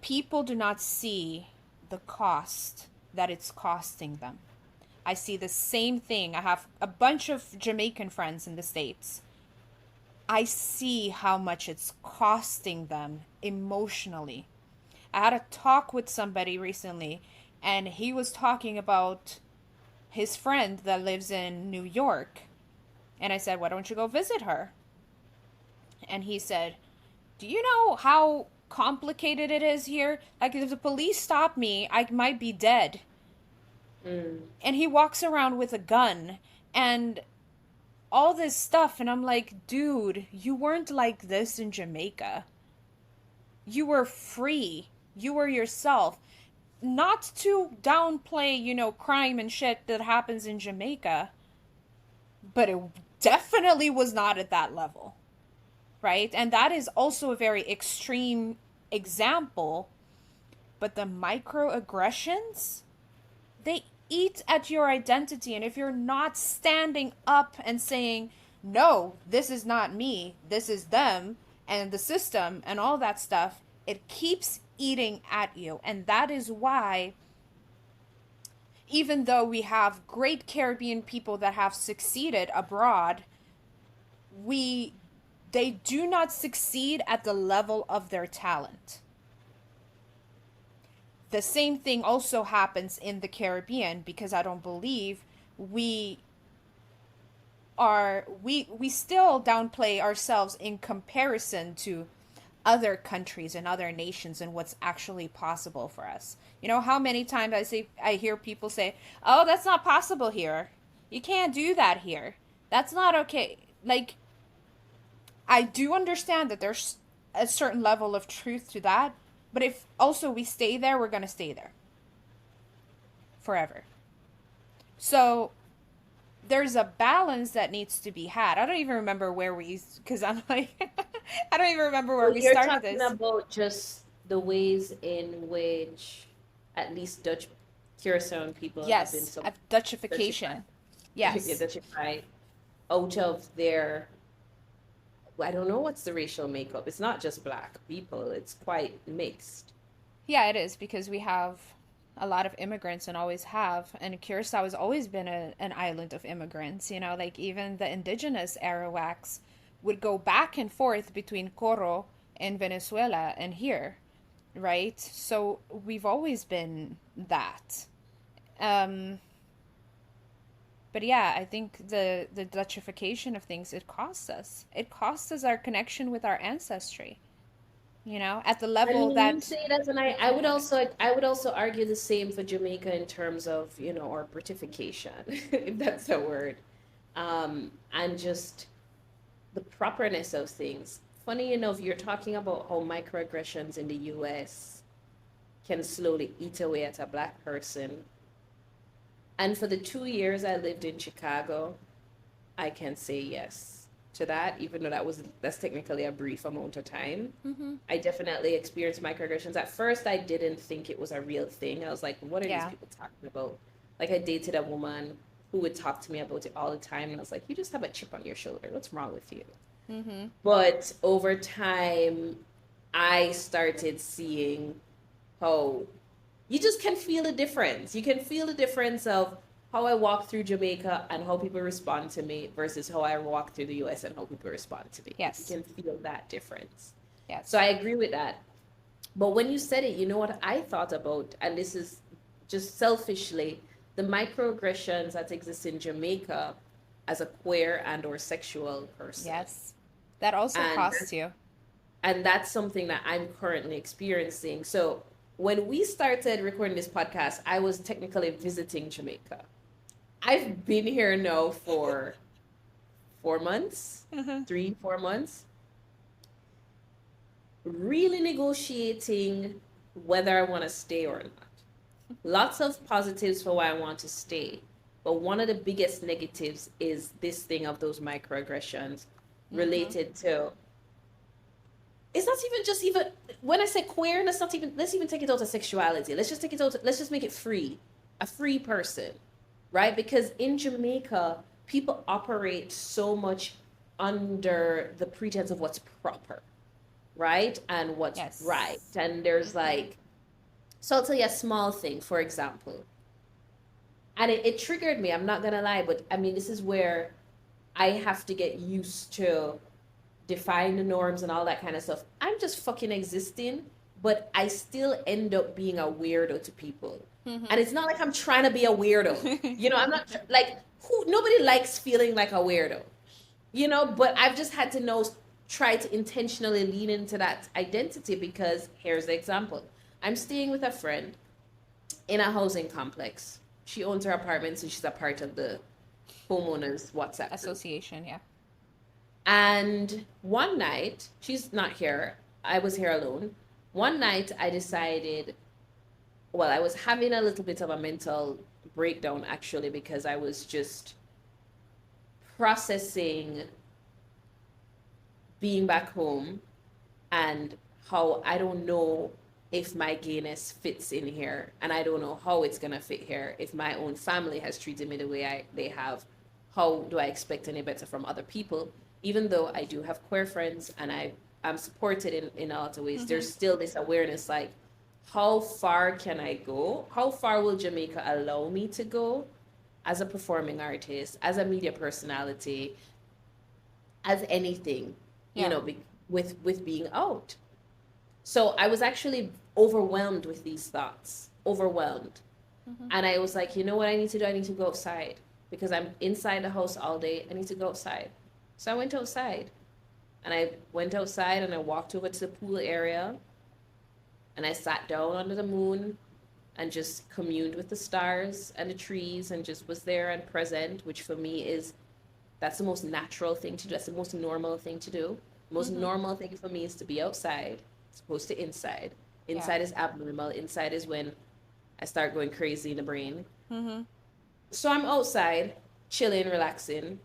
People do not see the cost that it's costing them. I see the same thing. I have a bunch of Jamaican friends in the States. I see how much it's costing them emotionally. I had a talk with somebody recently, and he was talking about his friend that lives in New York. And I said, "Why don't you go visit her?" And he said, "Do you know how complicated it is here? Like, if the police stop me, I might be dead." Mm. And he walks around with a gun and all this stuff. And I'm like, dude, you weren't like this in Jamaica. You were free. You were yourself. Not to downplay, crime and shit that happens in Jamaica, but it definitely was not at that level, right? And that is also a very extreme example, but the microaggressions, they eat at your identity. And if you're not standing up and saying, no, this is not me, this is them and the system and all that stuff, it keeps eating at you. And that is why, even though we have great Caribbean people that have succeeded abroad, we they do not succeed at the level of their talent. The same thing also happens in the Caribbean, because I don't believe we we still downplay ourselves in comparison to other countries and other nations and what's actually possible for us. How many times I hear people say, "Oh, that's not possible here. You can't do that here. That's not okay." Like, I do understand that there's a certain level of truth to that, but if also we stay there, we're going to stay there forever. So there's a balance that needs to be had. I don't even remember where because I'm like, I don't even remember where So we you're started talking this. about just the ways in which at least Dutch Curacao people have been Yes, so of Dutchified, Dutchification. yeah, Yes. Dutchified out of their, I don't know what's the racial makeup. It's not just black people, it's quite mixed. Yeah, it is, because we have a lot of immigrants and always have. And Curacao has always been an island of immigrants. Like even the indigenous Arawaks would go back and forth between Coro and Venezuela and here, right? So we've always been that. Um, But yeah, I think the Dutchification of things, it costs us. It costs us our connection with our ancestry. You know, at the I level mean, you that say that, and we I can't would connect. also argue the same for Jamaica in terms of, our Britification, if that's a word. And just the properness of things. Funny enough, you're talking about how microaggressions in the US can slowly eat away at a black person. And for the 2 years I lived in Chicago, I can say yes to that, even though that's technically a brief amount of time. Mm-hmm. I definitely experienced microaggressions. At first, I didn't think it was a real thing. I was like, what are these Yeah. people talking about? Like, I dated a woman who would talk to me about it all the time. And I was like, you just have a chip on your shoulder. What's wrong with you? Mm-hmm. But over time, I started seeing how you just can feel a difference. You can feel the difference of how I walk through Jamaica and how people respond to me versus how I walk through the US and how people respond to me. You Yes. can feel that difference. So Yes. I agree with that. But when you said it, you know what I thought about, and this is just selfishly, the microaggressions that exist in Jamaica as a queer and or sexual person. Yes. That also And costs you. that's something that I'm currently experiencing. So when we started recording this podcast, I was technically visiting Jamaica. I've been here now for 4 months, Mm-hmm. 3, 4 months, really negotiating whether I want to stay or not. Lots of positives for why I want to stay. But one of the biggest negatives is this thing of those microaggressions Mm-hmm. related to, it's not even just even when I say queer, let's even take it out of sexuality. Let's just take it out, let's just make it free. A free person, right? Because in Jamaica, people operate so much under the pretense of what's proper, right? And what's right. Yes. And there's Mm-hmm. like, so I'll tell you a small thing, for example. And it triggered me, I'm not gonna lie, but I mean, this is where I have to get used to define the norms and all that kind of stuff. I'm just fucking existing, but I still end up being a weirdo to people. And it's not like I'm trying to be a weirdo. I'm not like, nobody likes feeling like a weirdo, but I've just had to try to intentionally lean into that identity because here's the example. I'm staying with a friend in a housing complex. She owns her apartment, so she's a part of the homeowners WhatsApp group. Association, yeah. And one night, she's not here. I was here alone. One night, I decided, well, I was having a little bit of a mental breakdown actually because I was just processing being back home and how I don't know if my gayness fits in here and I don't know how it's gonna fit here. If my own family has treated me the way they have, how do I expect any better from other people? Even though I do have queer friends and I'm supported in a lot of ways, Mm-hmm. there's still this awareness like, how far can I go? How far will Jamaica allow me to go as a performing artist, as a media personality, as anything, Yeah. with being out? So I was actually overwhelmed with these thoughts, overwhelmed. Mm-hmm. And I was like, you know what I need to do? I need to go outside because I'm inside the house all day. I need to go outside. So I went outside and I went outside and I walked over to the pool area and I sat down under the moon and just communed with the stars and the trees and just was there and present, which for me that's the most natural thing to do. That's the most normal thing to do. The most Mm-hmm. normal thing for me is to be outside as opposed to inside. Yeah. Inside is abnormal. Inside is when I start going crazy in the brain. Mm-hmm. So I'm outside, chilling, relaxing,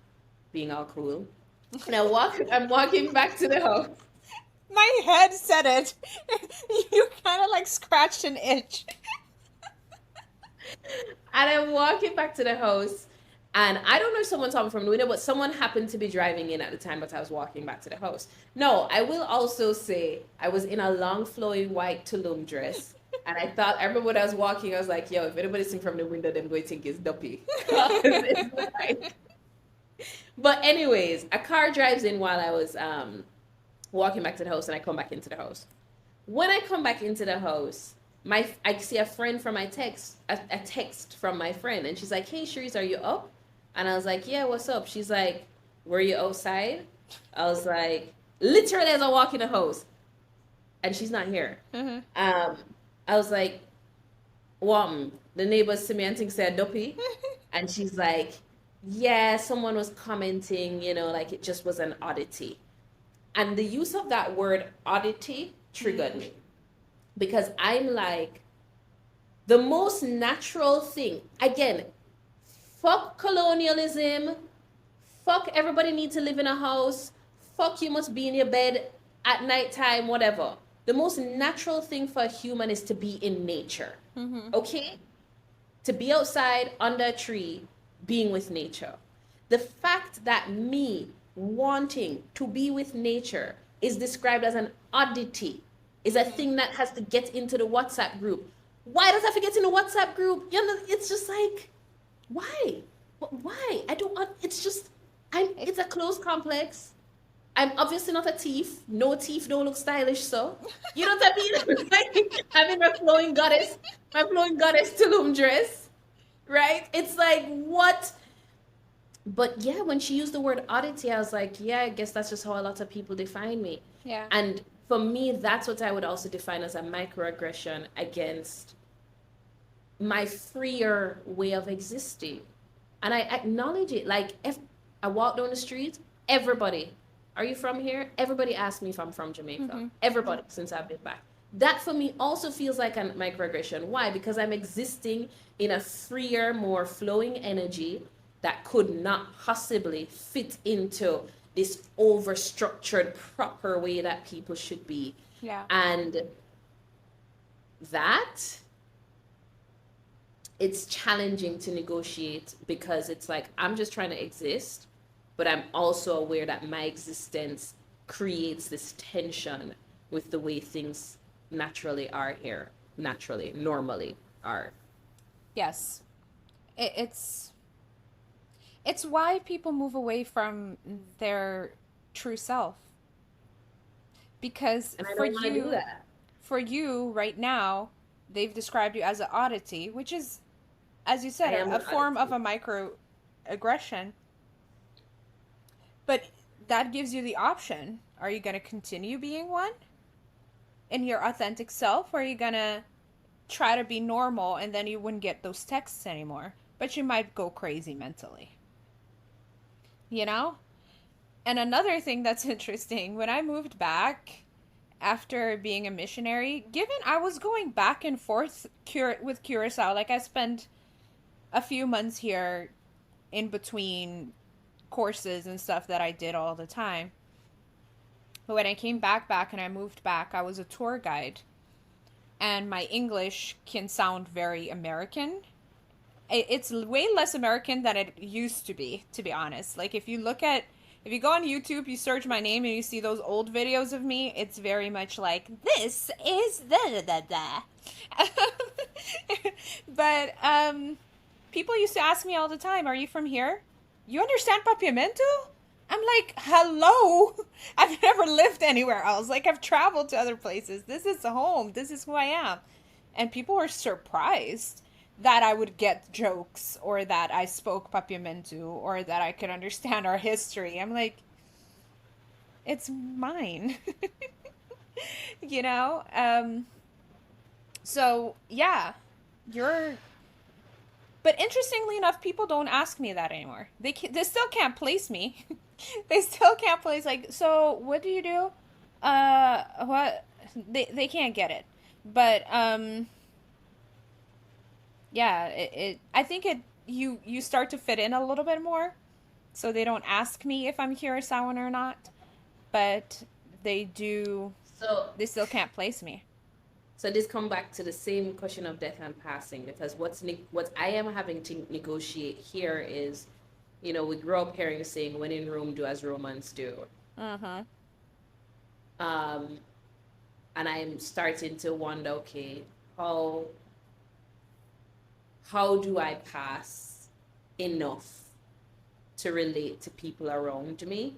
being all cool. And I'm walking back to the house. My head said it. You kind of like scratched an itch. And I'm walking back to the house. And I don't know if someone saw me from the window, but someone happened to be driving in at the time that I was walking back to the house. No, I will also say I was in a long flowing white Tulum dress. And I remember when I was walking, I was like, yo, if anybody's seen from the window, them going to think it's duppy. It's like, but anyways, a car drives in while I was walking back to the house and I come back into the house. When I come back into the house, I see a friend from my text, a text from my friend, and she's like, "Hey, Cherise, are you up?" And I was like, yeah, what's up? She's like, were you outside? I was like, literally as I walk in the house, and she's not here. Mm-hmm. I was like, what? The neighbors see me and think said duppy. And she's like, yeah, someone was commenting, like it just was an oddity. And the use of that word oddity triggered me because I'm like, the most natural thing, again, fuck colonialism, fuck everybody needs to live in a house, fuck you must be in your bed at nighttime, whatever. The most natural thing for a human is to be in nature. Mm-hmm. Okay? To be outside under a tree, being with nature. The fact that me wanting to be with nature is described as an oddity, is a thing that has to get into the WhatsApp group. Why does it have to get in the WhatsApp group? It's just like, why? Why? I don't want, it's just, it's a closed complex. I'm obviously not a thief. No thief don't look stylish, so. You know what I mean? Like, I'm in my flowing goddess Tulum dress, right? It's like, what? But yeah, when she used the word oddity, I was like, yeah, I guess that's just how a lot of people define me. Yeah. And for me, that's what I would also define as a microaggression against my freer way of existing. And I acknowledge it. Like, if I walk down the street, everybody, are you from here? Everybody asks me if I'm from Jamaica. Mm-hmm. Everybody, since I've been back. That for me also feels like a microaggression. Why? Because I'm existing in a freer, more flowing energy that could not possibly fit into this overstructured, proper way that people should be. Yeah. And that, it's challenging to negotiate because it's like, I'm just trying to exist, but I'm also aware that my existence creates this tension with the way things naturally are here, normally are. Yes. It's why people move away from their true self. Because And I don't want to do that. for you right now, they've described you as an oddity, which is, as you I said, am a an form of oddity. a microaggression. But that gives you the option. Are you going to continue being one in your authentic self, or are you going to try to be normal and then you wouldn't get those texts anymore? But you might go crazy mentally. You know? And another thing that's interesting, when I moved back after being a missionary, given I was going back and forth with Curacao, like I spent a few months here in between courses and stuff that I did all the time. But when I came back and I moved back, I was a tour guide. And my English can sound very American. It's way less American than it used to be honest. Like if you go on YouTube, you search my name and you see those old videos of me, it's very much like, this is da. But people used to ask me all the time, are you from here? You understand Papiamento? I'm like, hello? I've never lived anywhere else. Like, I've traveled to other places. This is home. This is who I am. And people were surprised that I would get jokes or that I spoke Papiamento or that I could understand our history. I'm like, it's mine. you know? So, yeah, you're... But interestingly enough, people don't ask me that anymore. They still can't place me. They still can't place, like, so what do you do? What? They can't get it. But, yeah, I think you start to fit in a little bit more. So they don't ask me if I'm Curaçaoan or not. But they So still can't place me. So this come back to the same question of death and passing, because what I am having to negotiate here is, we grew up hearing saying, when in Rome, do as Romans do. Mm-hmm. And I'm starting to wonder, okay, how do I pass enough to relate to people around me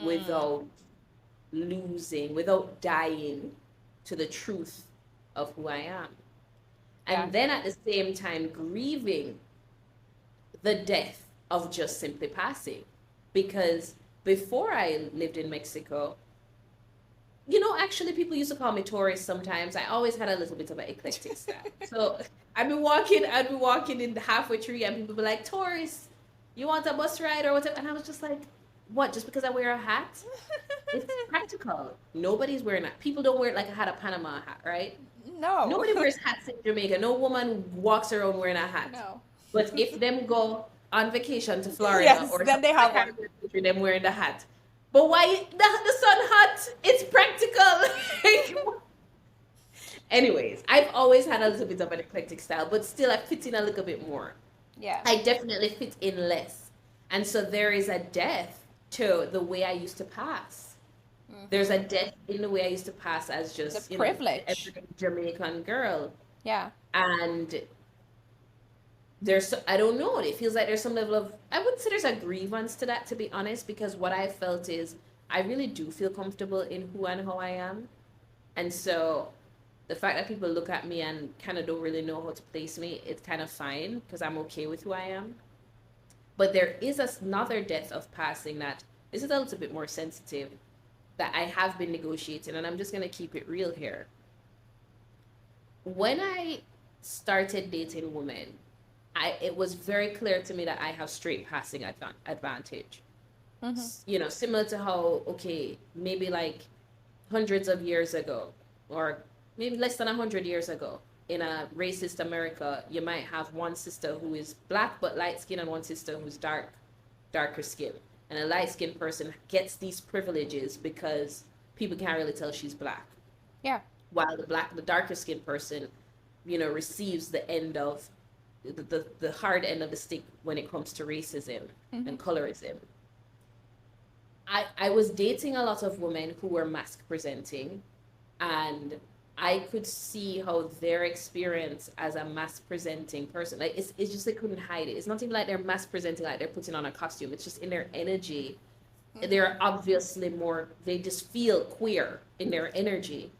without dying to the truth of who I am. And Yeah. then at the same time grieving the death of just simply passing. Because before I lived in Mexico, actually people used to call me tourist sometimes. I always had a little bit of an eclectic style. So I'd be walking in the halfway tree and people be like, tourist, you want a bus ride or whatever? And I was just like, what, just because I wear a hat? It's practical. Nobody's wearing that. People don't wear it like I had a Panama hat, right? No. Nobody wears hats in Jamaica. No woman walks around wearing a hat. No. But if them go on vacation to Florida Yes, or then some they other have one. Caribbean country, them wearing the hat. But why the sun hot? It's practical. Anyways, I've always had a little bit of an eclectic style, but still I fit in a little bit more. Yeah. I definitely fit in less. And so there is a depth to the way I used to pass. There's a depth in the way I used to pass as just, The privilege. every Jamaican girl. Yeah. And I don't know, it feels like there's some level of, I wouldn't say there's a grievance to that, to be honest, because what I felt is I really do feel comfortable in who and how I am. And so the fact that people look at me and kind of don't really know how to place me, it's kind of fine because I'm okay with who I am. But there is another depth of passing that this is a little bit more sensitive that I have been negotiating, and I'm just going to keep it real here. When I started dating women, it was very clear to me that I have straight passing advantage. Similar to how, okay, maybe like hundreds of years ago, or maybe less than 100 years ago, in a racist America, you might have one sister who is black but light skin and one sister who's darker skin. And a light skinned person gets these privileges because people can't really tell she's black. Yeah. While the darker skinned person, receives the end of the hard end of the stick when it comes to racism and colorism. I was dating a lot of women who were mask presenting, and I could see how their experience as a mask presenting person, like it's just they couldn't hide it. It's not even like they're mask presenting, like they're putting on a costume. It's just in their energy. They're obviously they just feel queer in their energy.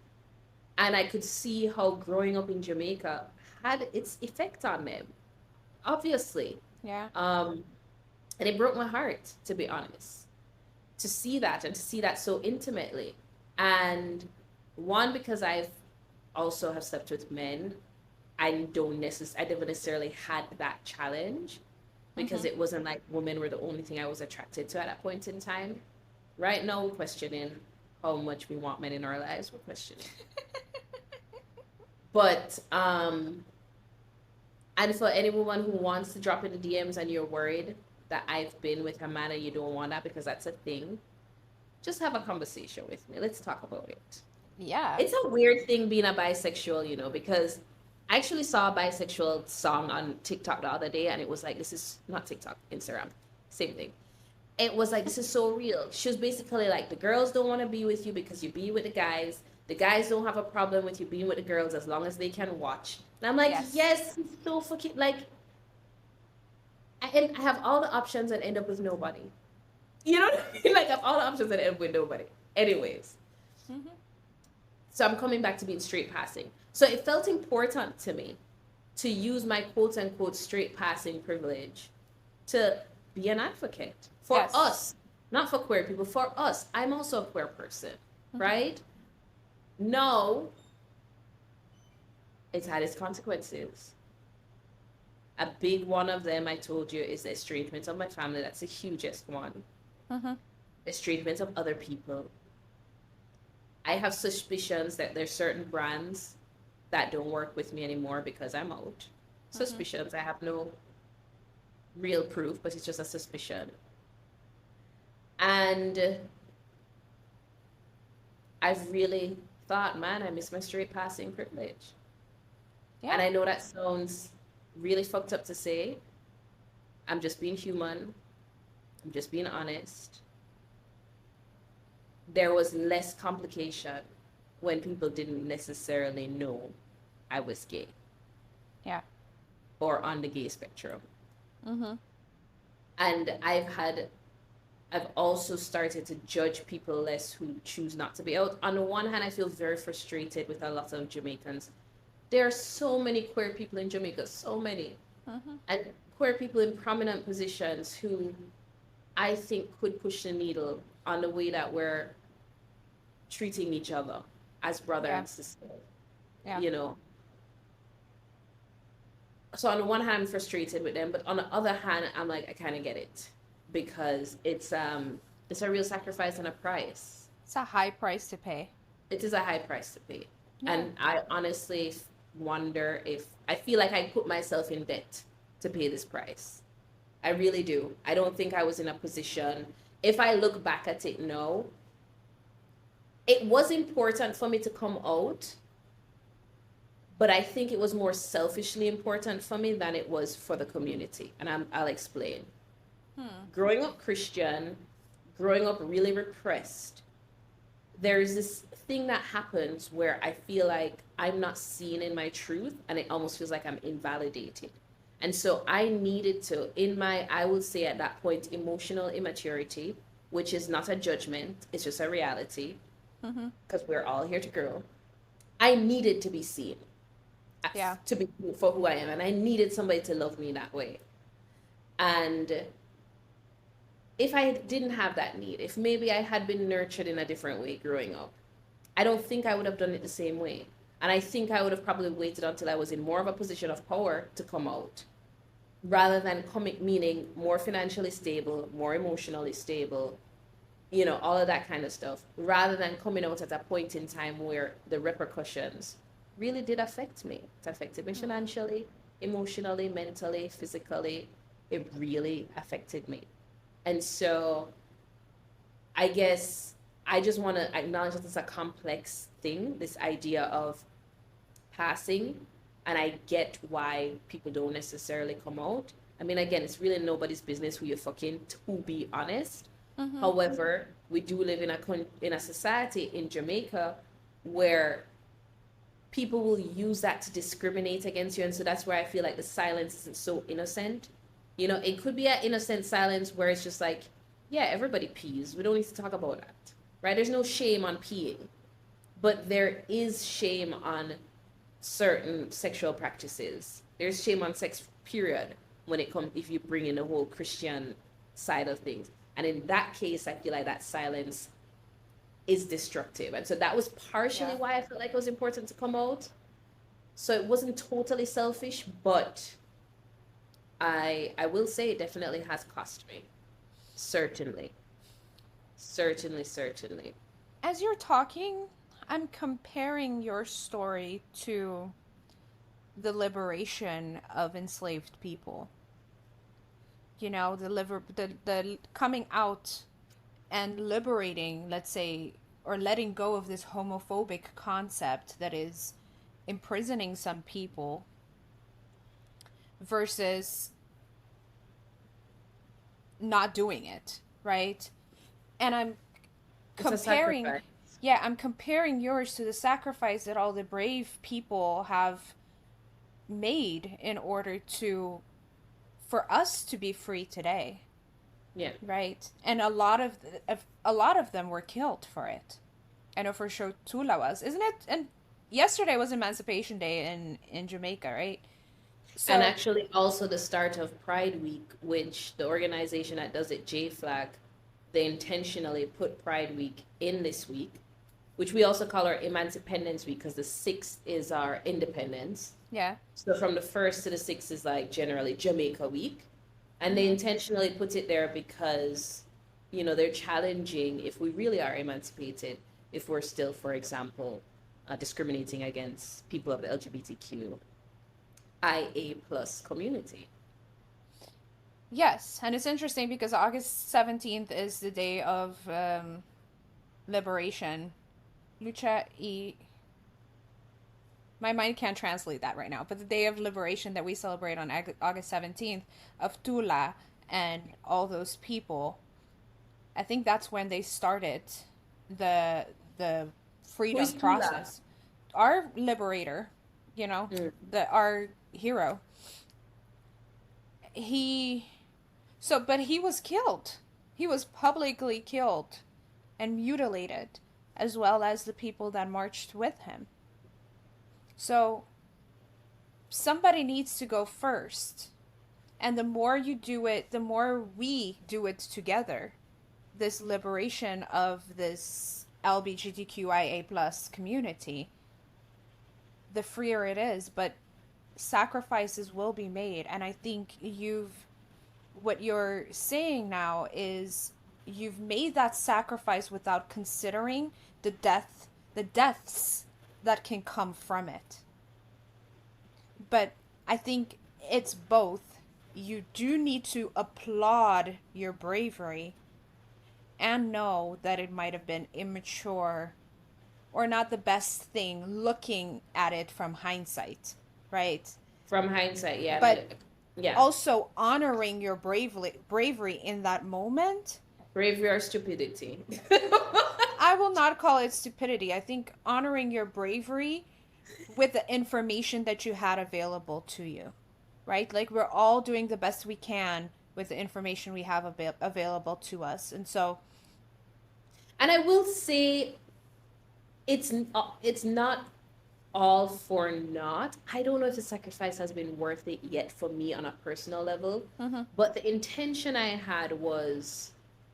And I could see how growing up in Jamaica had its effect on them, obviously. Yeah. And it broke my heart, to be honest, to see that and to see that so intimately. And one, because I've also have slept with men, I never necessarily had that challenge because it wasn't like women were the only thing I was attracted to at that point in time. Right now, we're questioning how much we want men in our lives. We're questioning. But, and for any woman who wants to drop in the DMs and you're worried that I've been with a man and you don't want that because that's a thing, just have a conversation with me. Let's talk about it. Yeah. It's a weird thing being a bisexual, because I actually saw a bisexual song on TikTok the other day, and it was like, this is not TikTok, Instagram, same thing. It was like, this is so real. She was basically like, the girls don't want to be with you because you be with the guys. The guys don't have a problem with you being with the girls as long as they can watch. And I'm like, yes it's so fucking, like, I have all the options and end up with nobody. You know what I mean? Like, I have all the options and end up with nobody. Anyways. So I'm coming back to being straight passing. So it felt important to me to use my quote unquote straight passing privilege to be an advocate for us, not for queer people, for us. I'm also a queer person, right? No, it's had its consequences. A big one of them, I told you, is the estrangement of my family. That's the hugest one. Estrangement of other people. I have suspicions that there's certain brands that don't work with me anymore because I'm out. Suspicions. I have no real proof, but it's just a suspicion. And I've really thought, man, I miss my straight passing privilege. Yeah. And I know that sounds really fucked up to say. I'm just being human. I'm just being honest. There was less complication when people didn't necessarily know I was gay. Yeah. Or on the gay spectrum. And I've also started to judge people less who choose not to be out. On the one hand, I feel very frustrated with a lot of Jamaicans. There are so many queer people in Jamaica, so many. And queer people in prominent positions who I think could push the needle on the way that we're treating each other as brother Yeah. and sister, Yeah. you know. So on the one hand, I'm frustrated with them, but on the other hand, I'm like, I kind of get it because it's a real sacrifice and a price. It's a high price to pay. It is a high price to pay, Yeah. and I honestly wonder if I feel like I put myself in debt to pay this price. I really do. I don't think I was in a position. If I look back at it now, it was important for me to come out, but I think it was more selfishly important for me than it was for the community. And I'll explain. Hmm. Growing up Christian, growing up really repressed, there's this thing that happens where I feel like I'm not seen in my truth and it almost feels like I'm invalidated. And so I needed to, in my, I would say at that point, emotional immaturity, which is not a judgment, it's just a reality, Mm-hmm. because we're all here to grow. I needed to be seen, Yeah. to be for who I am, and I needed somebody to love me that way. And if I didn't have that need, if maybe I had been nurtured in a different way growing up, I don't think I would have done it the same way. And I think I would have probably waited until I was in more of a position of power to come out, rather than coming, meaning more financially stable, more emotionally stable, all of that kind of stuff, rather than coming out at a point in time where the repercussions really did affect me. It affected me financially, emotionally, mentally, physically. It really affected me. And so I guess I just want to acknowledge that it's a complex thing, this idea of passing. And I get why people don't necessarily come out. I mean, again, it's really nobody's business who you're fucking, to be honest. Mm-hmm. However, we do live in a society in Jamaica where people will use that to discriminate against you, and so that's where I feel like the silence isn't so innocent. It could be an innocent silence where it's just like, yeah, everybody pees. We don't need to talk about that, right? There's no shame on peeing, but there is shame on certain sexual practices. There's shame on sex, period, when it comes if you bring in the whole Christian side of things. And in that case, I feel like that silence is destructive. And so that was partially Yeah. why I felt like it was important to come out. So it wasn't totally selfish, but I will say it definitely has cost me. Certainly. Certainly, certainly. As you're talking, I'm comparing your story to the liberation of enslaved people. The coming out and liberating, let's say, or letting go of this homophobic concept that is imprisoning some people versus not doing it, right? And I'm It's a comparing, sacrifice. yeah, I'm comparing yours to the sacrifice that all the brave people have made in order to for us to be free today, Yeah. right? And a lot of them were killed for it. I know for sure Tula was, isn't it? And yesterday was Emancipation Day in Jamaica, right? And So actually also the start of Pride Week, which the organization that does it, JFlag, they intentionally put Pride Week in this week, which we also call our Emancipendence Week because the 6th is our independence. yeah. So from the 1st to the 6th is like generally Jamaica Week. And they Mm-hmm. intentionally put it there because, they're challenging if we really are emancipated, if we're still, for example, discriminating against people of the LGBTQIA plus community. Yes, and it's interesting because August 17th is the day of liberation. Lucha y my mind can't translate that right now, but the day of liberation that we celebrate on August 17th of Tula and all those people, I think that's when they started the Who freedom is Tula? process. Our liberator, Mm. our hero, he but he was killed. He was publicly killed and mutilated, as well as the people that marched with him. So somebody needs to go first And the more you do it, the more we do it together. This liberation of this LGBTQIA plus community, the freer it is. But sacrifices will be made. And I think what you're saying now is you've made that sacrifice without considering the deaths that can come from it. But I think it's both. You do need to applaud your bravery and know that it might have been immature or not the best thing looking at it from hindsight, right? From hindsight, yeah. But Yeah. also honoring your bravery in that moment. Bravery or stupidity. I will not call it stupidity. I think honoring your bravery with the information that you had available to you, right? Like we're all doing the best we can with the information we have available to us. And so, And I will say it's not all for naught. I don't know if the sacrifice has been worth it yet for me on a personal level, but the intention I had was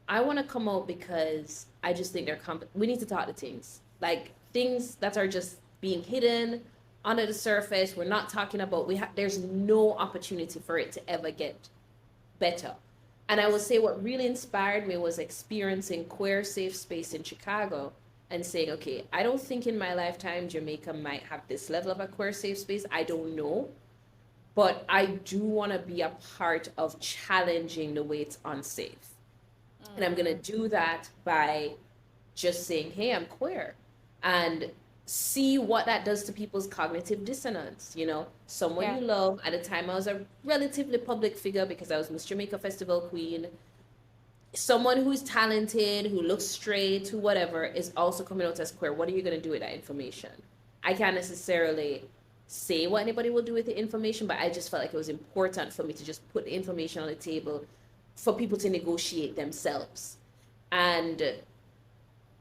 I want to come out because I just think we need to talk to things. Like things that are just being hidden under the surface. We're not talking about there's no opportunity for it to ever get better. And I would say what really inspired me was experiencing queer safe space in Chicago and saying, okay, I don't think in my lifetime Jamaica might have this level of a queer safe space. I don't know. But I do want to be a part of challenging the way it's unsafe. And I'm going to do that by just saying, hey, I'm queer. And see what that does to people's cognitive dissonance. You know, someone you love. At the time, I was a relatively public figure because I was Miss Jamaica Festival Queen. Someone who's talented, who looks straight, who whatever, is also coming out as queer. What are you going to do with that information? I can't necessarily say what anybody will do with the information, but I just felt like it was important for me to just put the information on the table for people to negotiate themselves. And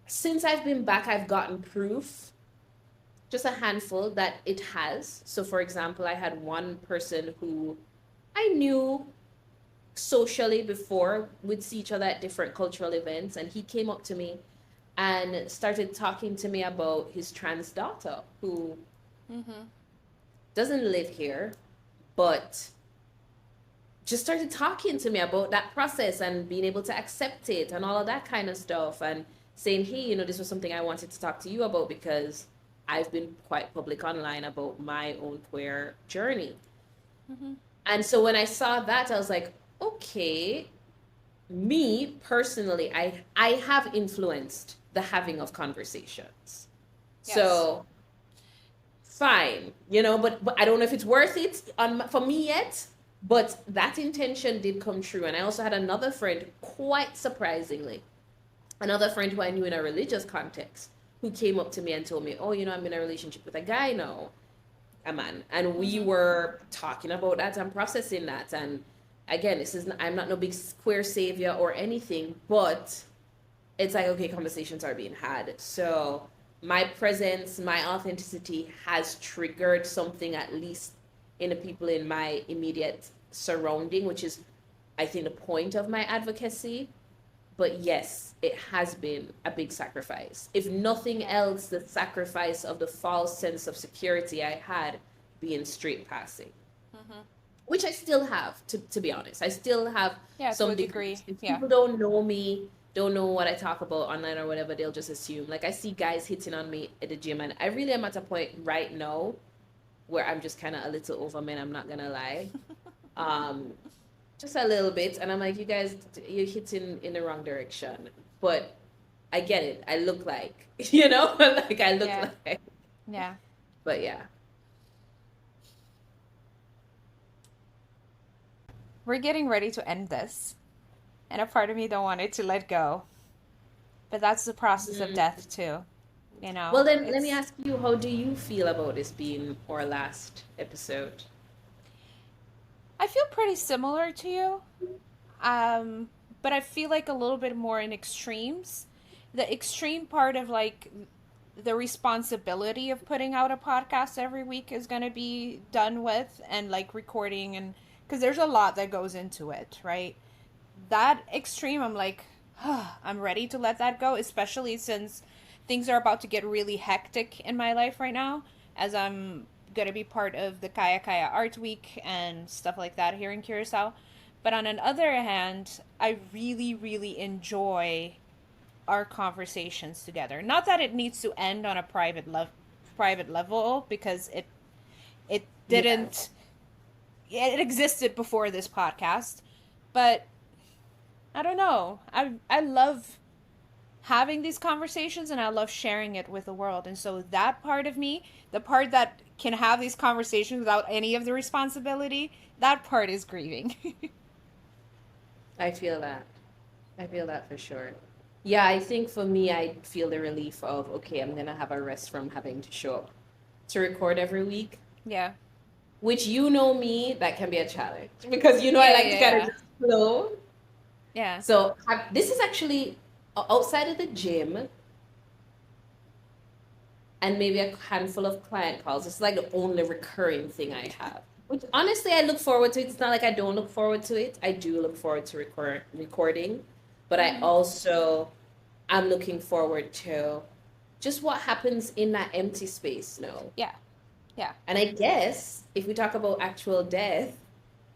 since I've been back, I've gotten proof, just a handful, that it has. So for example, I had one person who I knew socially before, we'd see each other at different cultural events, and he came up to me and started talking to me about his trans daughter who doesn't live here, but just started talking to me about that process and being able to accept it and all of that kind of stuff, and saying, hey, you know, this was something I wanted to talk to you about because I've been quite public online about my own queer journey. And so when I saw that, I was like, okay, me personally, I have influenced the having of conversations. Yes. So fine, you know, but I don't know if it's worth it for me yet, but that intention did come true. And I also had another friend, quite surprisingly, another friend who I knew in a religious context, who came up to me and told me, oh, you know, I'm in a relationship with a guy now, a man. And we were talking about that and processing that. And again, I'm not no big queer savior or anything, but it's like, okay, conversations are being had. So my presence, my authenticity has triggered something, at least in the people in my immediate surrounding, which is, I think, the point of my advocacy. But yes, it has been a big sacrifice. If nothing else, the sacrifice of the false sense of security I had being straight passing. Which I still have, to be honest. I still have some degree. If people don't know me, don't know what I talk about online or whatever, they'll just assume. Like, I see guys hitting on me at the gym, and I really am at a point right now where I'm just kind of a little over men, I'm not gonna lie. Just a little bit. And I'm like, you guys, you're hitting in the wrong direction. But I get it. I look like, you know, like I look like. Yeah. But yeah. We're getting ready to end this. And a part of me don't want it to let go. But that's the process of death too. You know. Well, then let me ask you, how do you feel about this being our last episode? I feel pretty similar to you. But I feel like a little bit more in extremes. The extreme part of like the responsibility of putting out a podcast every week is going to be done with, and like recording and because there's a lot that goes into it, right? That extreme, I'm like, I'm ready to let that go, especially since things are about to get really hectic in my life right now, as I'm gonna be part of the Kaya Kaya Art Week and stuff like that here in Curacao. But on the other hand, I really, really enjoy our conversations together. Not that it needs to end on a private level, because it Yeah. didn't. It existed before this podcast, but I don't know. I love having these conversations, and I love sharing it with the world. And so that part of me, the part that can have these conversations without any of the responsibility, that part is grieving. I feel that. I feel that for sure. Yeah, I think for me, I feel the relief of, okay, I'm gonna have a rest from having to show up to record every week, Yeah. which you know me, that can be a challenge because you know I Yeah, like to yeah, kind of yeah. just flow. Yeah. So this is actually outside of the gym and maybe a handful of client calls. It's like the only recurring thing I have, which honestly I look forward to. It's not like I don't look forward to it. I do look forward to recording, but I Mm-hmm. also I'm looking forward to just what happens in that empty space, no. Yeah. Yeah. And I guess if we talk about actual death,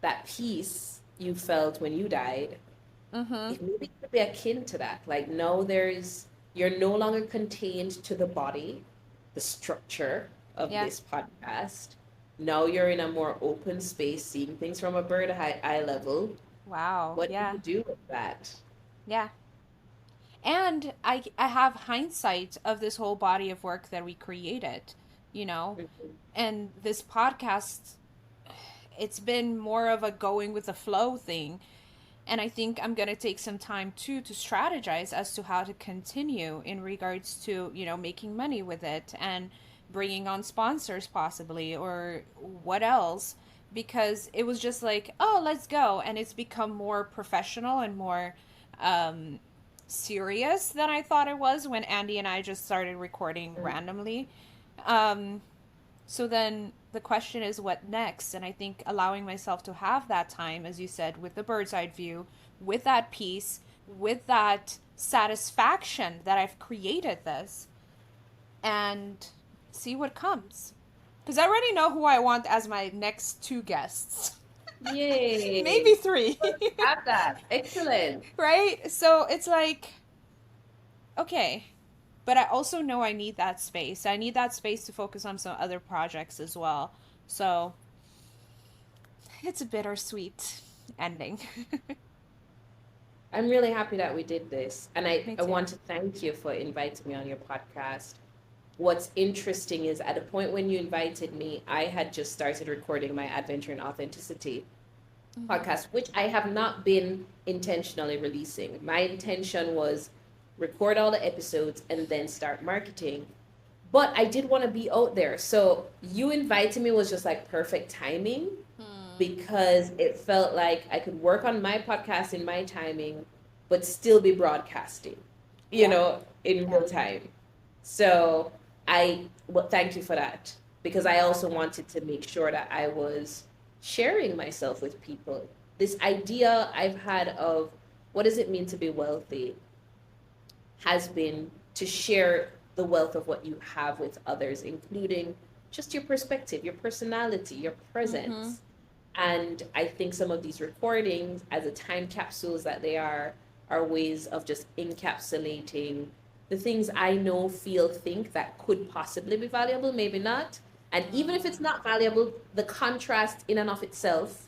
that peace you felt when you died, Mm-hmm. it maybe could be akin to that. Like, no, you're no longer contained to the body, the structure of Yeah. this podcast. Now you're in a more open space, seeing things from a eye level. Wow. What do Yeah. you do with that? Yeah. And I have hindsight of this whole body of work that we created, you know. Mhm. And this podcast, it's been more of a going with the flow thing. And I think I'm going to take some time too to strategize as to how to continue in regards to, making money with it and bringing on sponsors possibly, or what else, because it was just like, oh, let's go. And it's become more professional and more um, serious than I thought it was when Andy and I just started recording randomly. Um, so then the question is, what next? And I think allowing myself to have that time, as you said, with the bird's eye view, with that peace, with that satisfaction that I've created this, and see what comes. Because I already know who I want as my next two guests. Maybe Yay. three. Have that. Excellent. Right? So it's like, okay. But I also know I need that space. I need that space to focus on some other projects as well. So it's a bittersweet ending. I'm really happy that we did this. And Me I too. want to thank you for inviting me on your podcast. What's interesting is at the point when you invited me, I had just started recording my Adventure in Authenticity Mm-hmm. podcast, which I have not been intentionally releasing. My intention was record all the episodes and then start marketing. But I did want to be out there. So you inviting me was just like perfect timing Hmm. because it felt like I could work on my podcast in my timing, but still be broadcasting, Yeah. in Yeah. real time. So well, thank you for that because I You're also welcome. wanted to make sure that I was sharing myself with people. This idea I've had of what does it mean to be wealthy has been to share the wealth of what you have with others, including just your perspective, your personality, your Mm-hmm. presence. And I think some of these recordings, as a time capsules that they are ways of just encapsulating the things I know, feel, think that could possibly be valuable, maybe not. And even if it's not valuable, the contrast in and of itself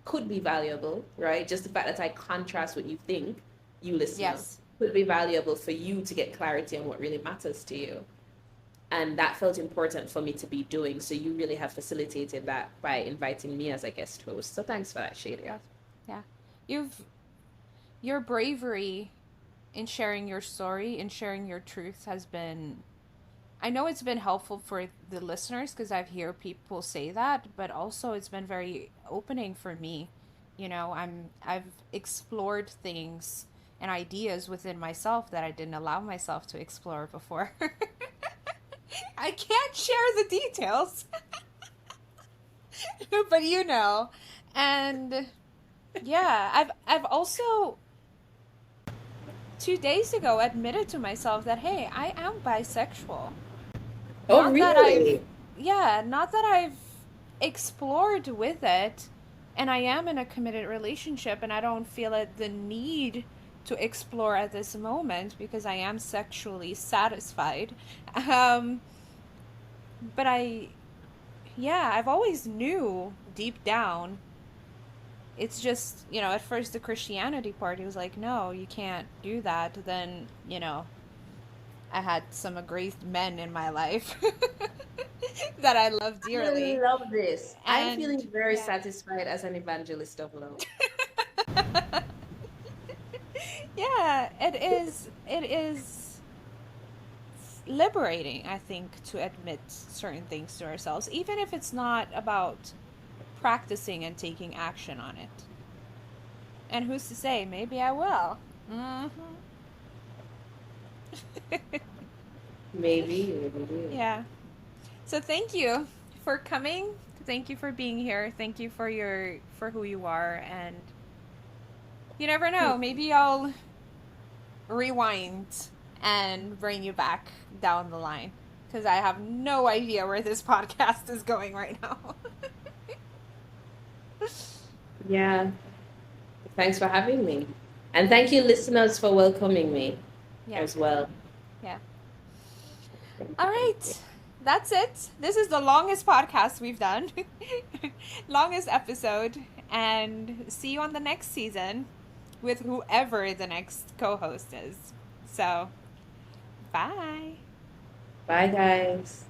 could be valuable, right? Just the fact that I contrast what you think, you listener, Yes. could be valuable for you to get clarity on what really matters to you. And that felt important for me to be doing. So you really have facilitated that by inviting me as a guest host. So thanks for that, Sheedia. Yeah. You've your bravery in sharing your story and sharing your truth has been, I know it's been helpful for the listeners because I've heard people say that, but also it's been very opening for me. I've explored things and ideas within myself that I didn't allow myself to explore before. I can't share the details, but. And yeah, I've also 2 days ago admitted to myself that hey, I am bisexual. Oh, Not that I've really? yeah, not that I've explored with it, and I am in a committed relationship and I don't feel it the need to explore at this moment because I am sexually satisfied. Um, but yeah, I've always knew deep down. It's just, at first the Christianity part, he was like, no, you can't do that. Then, I had some aggrieved men in my life that I love I dearly. love this. I'm And feeling very yeah. satisfied as an evangelist of love. Yeah, it is liberating, I think, to admit certain things to ourselves, even if it's not about practicing and taking action on it. And who's to say? Maybe I will. Hmm. Maybe, maybe. Yeah. So thank you for coming. Thank you for being here. Thank you for who you are, and you never know, maybe I'll rewind and bring you back down the line because I have no idea where this podcast is going right now. Yeah. Thanks for having me. And thank you, listeners, for welcoming me Yeah. as well. Yeah. Thank All you, thank you. right. That's it. This is the longest podcast we've done. Longest episode. And see you on the next season with whoever the next co host is. So, bye. Bye, guys.